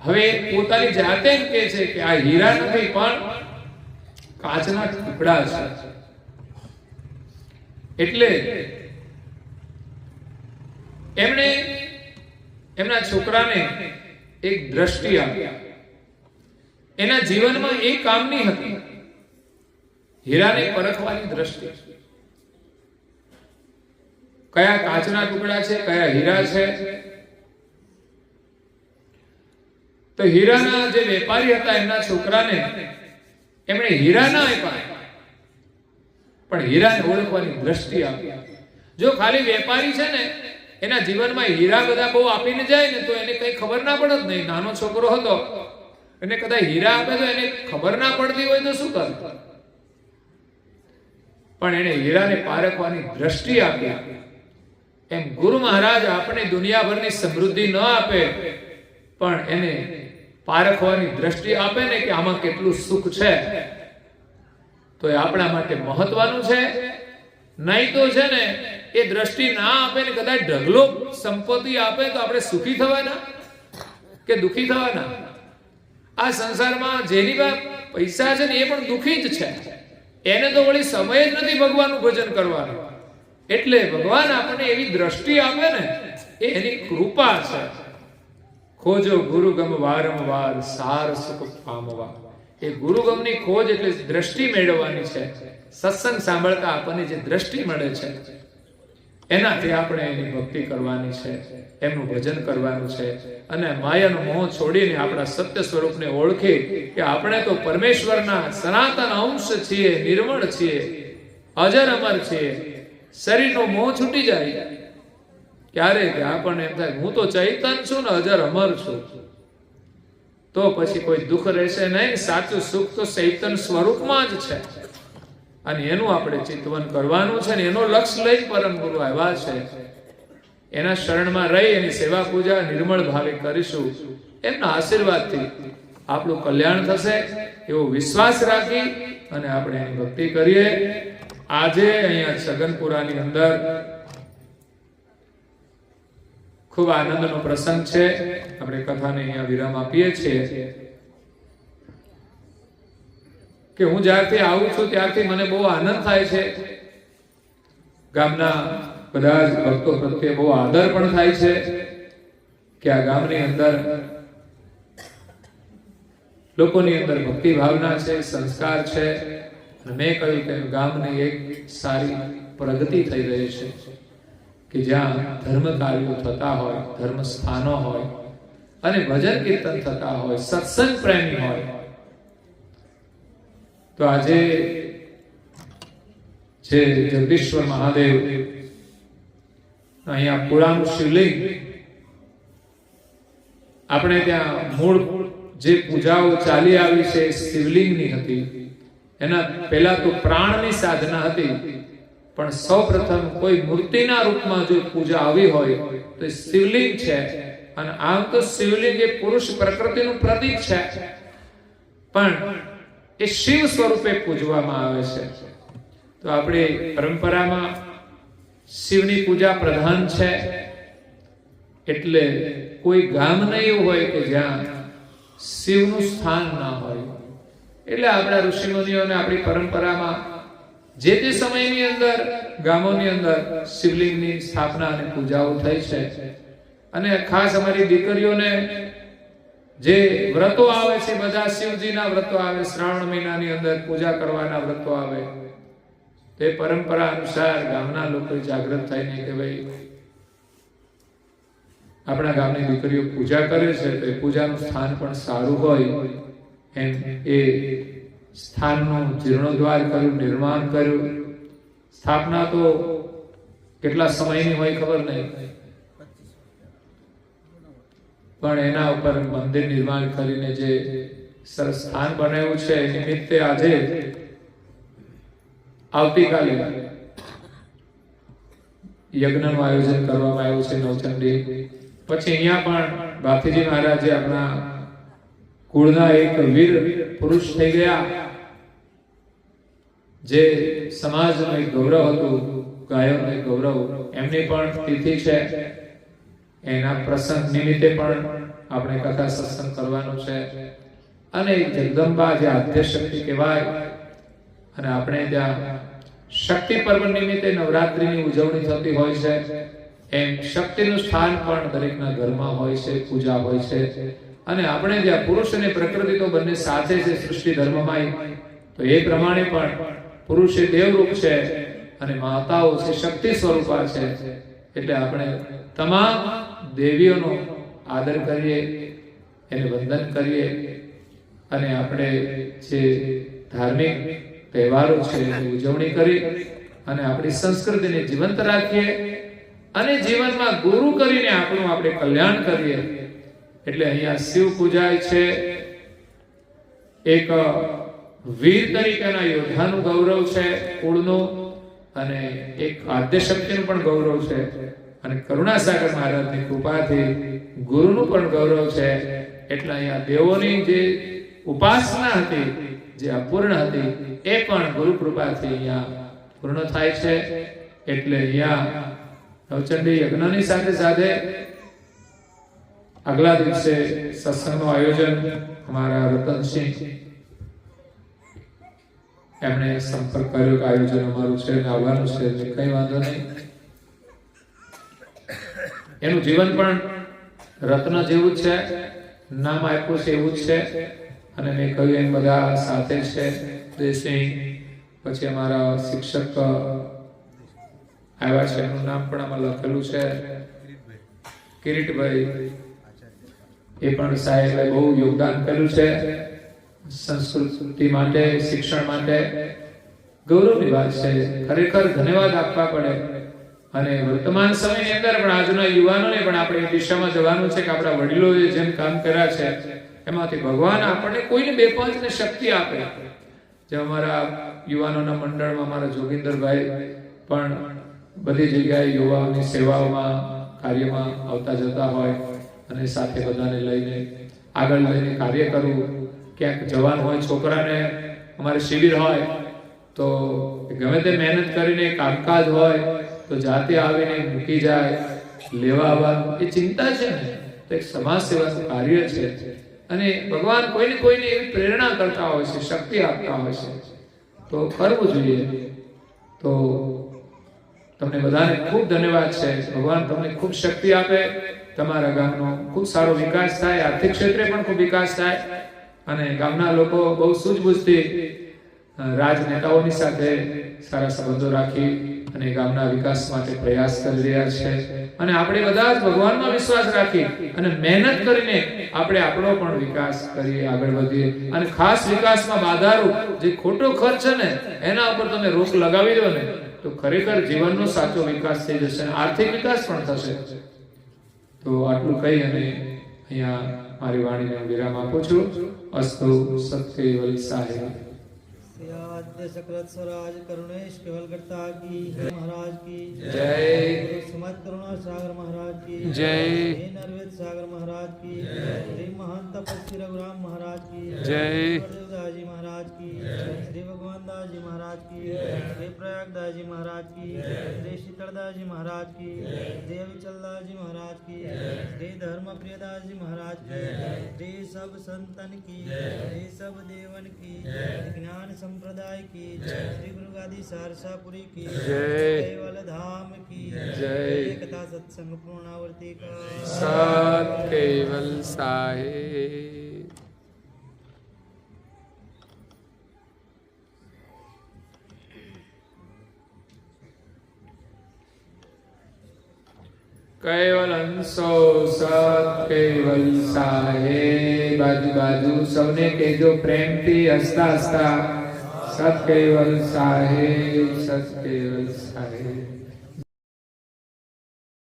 [SPEAKER 1] હવે પોતાની જાતે એમ કહે છે કે આ હીરા નથી પણ કાચના ટુકડા છે. એટલે એમણે એમના છોકરાને એક દ્રષ્ટિ આપી. એના જીવનમાં એ કામની હતી, હીરાને પરખવાની દ્રષ્ટિ. કયા કાચના ટુકડા છે, કયા હીરા છે. તો હીરાના જે વેપારી હતા એમના છોકરાને એમણે હીરા ના આપ્યા પણ હીરાને ઓળખવાની દ્રષ્ટિ આપી. જો ખાલી વેપારી છે ને એના જીવનમાં હીરા બધા બહુ આપીને જાય ને તો એને કઈ ખબર ના પડત નહીં. નાનો છોકરો હતો એને કદાચ હીરા આપે તો એને ખબર ના પડતી હોય તો શું કરે? પણ એને હીરાને પારખવાની દ્રષ્ટિ આપી. એમ ગુરુ મહારાજ આપણે દુનિયાભરની સમૃદ્ધિ ન આપે પણ એને પારખવાની દ્રષ્ટિ આપે ને કે આમાં કેટલું સુખ છે તો એ આપણા માટે મહત્વનું છે. નહીં તો છે ને એ દ્રષ્ટિ ના આપે ને કદાચ ઢગલો સંપત્તિ આપે તો આપણે સુખી થવાના કે દુખી થવાના? આ સંસારમાં જેની પાસે પૈસા છે ને એ પણ દુખી જ છે. એને તો વળી સમય જ નથી ભગવાનનું ભજન કરવાનું. એટલે ભગવાન આપણને એવી દ્રષ્ટિ આપે ને એ એની કૃપા છે. ખોજો ગુરુગમ વારંવાર સાર સુખ પામવા. એ ગુરુગમની ખોજ એટલે દ્રષ્ટિ મેળવવાની છે. સત્સંગ સાંભળતા આપણને જે દ્રષ્ટિ મળે છે એનાથી આપણે એની ભક્તિ કરવાની છે, એમનું ભજન કરવાનું છે અને માયાનો મોહ છોડીને આપણા સત્ય સ્વરૂપને ઓળખી કે આપણે તો પરમેશ્વરના સનાતન અંશ છીએ, નિર્મળ છીએ, અજર અમર છીએ. શરીરનો મોહ છૂટી જાય ક્યારે કે આપણને એમ થાય હું તો ચૈતન છું ને અજર અમર છું. તો પછી કોઈ દુઃખ રહેશે નહીં. સાચું સુખ તો ચૈતન સ્વરૂપમાં જ છે અને એનું આપણે ચિંતન કરવાનું છે ને એનો લક્ષ્ય લઈ પરમ ગુરુ આવ્યા છે. એના શરણમાં રહી એની સેવા પૂજા નિર્મળ ભાવે કરીશું. એમના આશીર્વાદથી આપણું કલ્યાણ થશે એવો વિશ્વાસ રાખી અને આપણે એની ભક્તિ કરીએ. આજે અહીંયા છગનપુરાની અંદર ખૂબ આનંદનો પ્રસંગ છે. આપણે કથાને અહીંયા વિરામ આપીએ છીએ કે હું જ્યારથી આવું છું ત્યારથી મને બહુ આનંદ થાય છે. ગામના બધા જ ભક્તો પ્રત્યે બહુ આદર પણ થાય છે કે આ ગામની અંદર લોકોની અંદર ભક્તિ ભાવના છે, સંસ્કાર છે. મેં કહ્યું કે ગામની એક સારી પ્રગતિ થઈ રહી છે કે જ્યાં ધર્મ કાર્યો થતા હોય, ધર્મ સ્થાનો હોય અને ભજન કીર્તન થતા હોય, સત્સંગ પ્રેમી હોય. તો આજે જે જગદીશ્વર મહાદેવ અહીંયા પુરાનું શિવલિંગ, આપણે ત્યાં મૂળ જે પૂજાઓ ચાલી આવી છે શિવલિંગની હતી. એના પહેલા તો પ્રાણની સાધના હતી પણ સૌપ્રથમ કોઈ મૂર્તિના રૂપમાં જો પૂજા આવી હોય તો એ શિવલિંગ છે. અને આમ તો શિવલિંગ એ પુરુષ પ્રકૃતિનું પ્રતીક છે પણ એ શિવ સ્વરૂપે પૂજવામાં આવે છે. તો આપણી પરંપરામાં શિવની પૂજા પ્રધાન છે. એટલે કોઈ ગામ નહીં એવું હોય કે જ્યાં શિવનું સ્થાન ના હોય. એટલે આપણા ઋષિમુનિઓને આપણી પરંપરામાં જે તે સમયની અંદર ગામોની અંદર શિવલિંગની સ્થાપના અને પૂજાઓ થઈ છે. અને ખાસ અમારી દીકરીઓને જે વ્રતો આવે છે, બધા શિવજીના વ્રતો આવે, શ્રાવણ મહિનાની અંદર પૂજા કરવાના વ્રતો આવે, તે પરંપરા અનુસાર ગામના લોકો જાગૃત થઈને કે ભાઈ આપણા ગામની દીકરીઓ પૂજા કરે છે તો એ પૂજાનું સ્થાન પણ સારું હોય એમ એ સ્થાનનું જીર્ણોદ્ધાર કર્યું, નિર્માણ કર્યું. સ્થાપના તો કેટલા સમયની હોય ખબર નહીં, પણ એના ઉપર મંદિર નિર્માણ કરીને જે સરસ સ્થાન બનાવ્યું છે એ નિમિત્તે આજે આવતીકાલે યજ્ઞનું આયોજન કરવામાં આવ્યું છે નવચંડી. પછી અહીંયા પણ બાપુજી મહારાજે આપણા કુળના એક વીર પુરુષ થઈ ગયા, જે સમાજનું એક ગૌરવ હતું, ગાયોનું એક ગૌરવ, એમની પણ તિથિ છે. એના પ્રસંગ નિમિત્તે પણ આપણે કથા સત્સંગ કરવાનું છે. અને જગદંબા જે આદ્ય શક્તિ કહેવાય, અને આપણે ત્યાં શક્તિ પર્વ નિમિત્તે નવરાત્રિની ઉજવણી થતી હોય છે, એમ શક્તિનું સ્થાન પણ દરેકના ઘરમાં હોય છે, પૂજા હોય છે. અને આપણે જ્યાં પુરુષ અને પ્રકૃતિ તો બંને સાથે છે સૃષ્ટિ ધર્મમાં, તો એ પ્રમાણે પણ પુરુષ એ દેવરૂપ છે અને માતાઓ છે શક્તિ સ્વરૂપા છે. એટલે આપણે તમામ દેવીઓનો આદર કરીએ, એને વંદન કરીએ, અને આપણે જે ધાર્મિક તહેવારો છે એની ઉજવણી કરી અને આપણી સંસ્કૃતિને જીવંત રાખીએ અને જીવનમાં ગુરુ કરીને આપણું આપણે કલ્યાણ કરીએ. એટલે અહીંયા શિવ પૂજાય છે. એક વીર તરીકેના યોદ્ધાનું ગૌરવ છે કુળનું, અને એક આદ્ય શક્તિનું પણ ગૌરવ છે, અને કરુણાસાગર મહારાજની કૃપાથી ગુરુનું પણ ગૌરવ છે. એટલે અહીંયા દેવોની જે ઉપાસના હતી, જે અપૂર્ણ હતી, એ પણ ગુરુ કૃપાથી અહીંયા પૂર્ણ થાય છે. એટલે અહીંયા નવચંડી યજ્ઞની સાથે સાથે આગલા દિવસે સત્સંગનું આયોજન અમારા રતનસિંહ એમણે સંપર્ક કર્યો કે આયોજન અમારું છે ને આવવાનું છે, કઈ વાંધો નહીં. એનું જીવન પણ રત્ન જેવું જ છે, નામ આપ્યું છે એવું જ છે. અને મેં કહ્યું એમ બધા સાથે છે. દેશસિંહ, પછી અમારા શિક્ષક આવ્યા છે, એનું નામ પણ આમાં લખેલું છે, કિરીટભાઈ. એ પણ સાહેબે બહુ યોગદાન કર્યું છે સંસ્કૃતિ માટે, શિક્ષણ માટે. ગૌરવની વાત છે, ખરેખર ધન્યવાદ આપવા પડે. અને વર્તમાન સમયની અંદર પણ આજના યુવાનોને પણ આપણે એ દિશામાં જવાનું છે કે આપણા વડીલોએ જેમ કામ કર્યા છે એમાંથી ભગવાન આપણને કોઈને બે પાંચને શક્તિ આપે. જે અમારા યુવાનોના મંડળમાં અમારા જોગિંદરભાઈ પણ બધી જગ્યાએ યુવાઓની સેવાઓમાં કાર્યમાં આવતા જતા હોય, અને સાથે બધાને લઈને આગળ લઈને કાર્ય કરવું. ક્યાંક જવાનું હોય, છોકરાને અમારે શિબિર હોય તો ગમે તે મહેનત કરીને કામકાજ હોય તો જાતે આવીને મૂકી જાય, લેવા આવવાનું એ ચિંતા છે ને, તો એક સમાજ સેવાનું કાર્ય છે. અને ભગવાન કોઈને કોઈને એવી પ્રેરણા કરતા હોય છે, શક્તિ આપતા હોય છે, તો કરવું જોઈએ. તો તમને બધાને ખૂબ ધન્યવાદ છે. ભગવાન તમને ખૂબ શક્તિ આપે, તમારા ગામનો ખૂબ સારો વિકાસ થાય, આર્થિક ક્ષેત્રે પણ ખૂબ વિકાસ થાય, અને ગામના લોકો બહુ સૂઝબૂઝથી રાજનેતાઓની સાથે સારા સંબંધો રાખી અને ગામના વિકાસ માટે પ્રયાસ કરી રહ્યા છે. અને આપણે બધા જ ભગવાનમાં વિશ્વાસ રાખી અને મહેનત કરીને આપણે આપણો પણ વિકાસ કરીએ, આગળ વધીએ. અને ખાસ વિકાસમાં બાધારૂપ જે ખોટો ખર્ચ છે ને એના ઉપર તમે રોક લગાવી દો ને તો ખરેખર જીવનનો સાચો વિકાસ થઈ જશે, આર્થિક વિકાસ પણ થશે. તો આટલું કહી અને અહીંયા મારી વાણીને વિરામ આપું છું. અસ્તુ સત્ય વલ્સાય.
[SPEAKER 2] आद्य सकृत स्वराज करुणेश केवल करता की महाराज की
[SPEAKER 1] जय
[SPEAKER 2] समत करुणा सागर महाराज की
[SPEAKER 1] जय
[SPEAKER 2] नरवेद सागर महाराज की श्री महंत तपस्वी रघुराम महाराज की
[SPEAKER 1] जय
[SPEAKER 2] देवदास जी महाराज की श्री भगवान दास जी महाराज की श्री प्रयागदास जी महाराज की श्री शीतलदास जी महाराज की श्री अविचलदास जी महाराज की श्री धर्म प्रियदास जी महाराज की श्री सब संतन की श्री सब देवन की ज्ञान संप्रदाय की श्री गुरु गादी सारसापुरी की
[SPEAKER 1] जय
[SPEAKER 2] केवल धाम की
[SPEAKER 1] जय
[SPEAKER 2] कथा सत्संग पूर्णावर्ती का
[SPEAKER 1] सत केवल साहेब। કેવલ હંસો સત કેવલ સાહેબ। બાજુ બાજુ સૌને કહેજો પ્રેમથી હસતા હસતા સત કેવલ સાહેબ, સત કેવલ સાહેબ।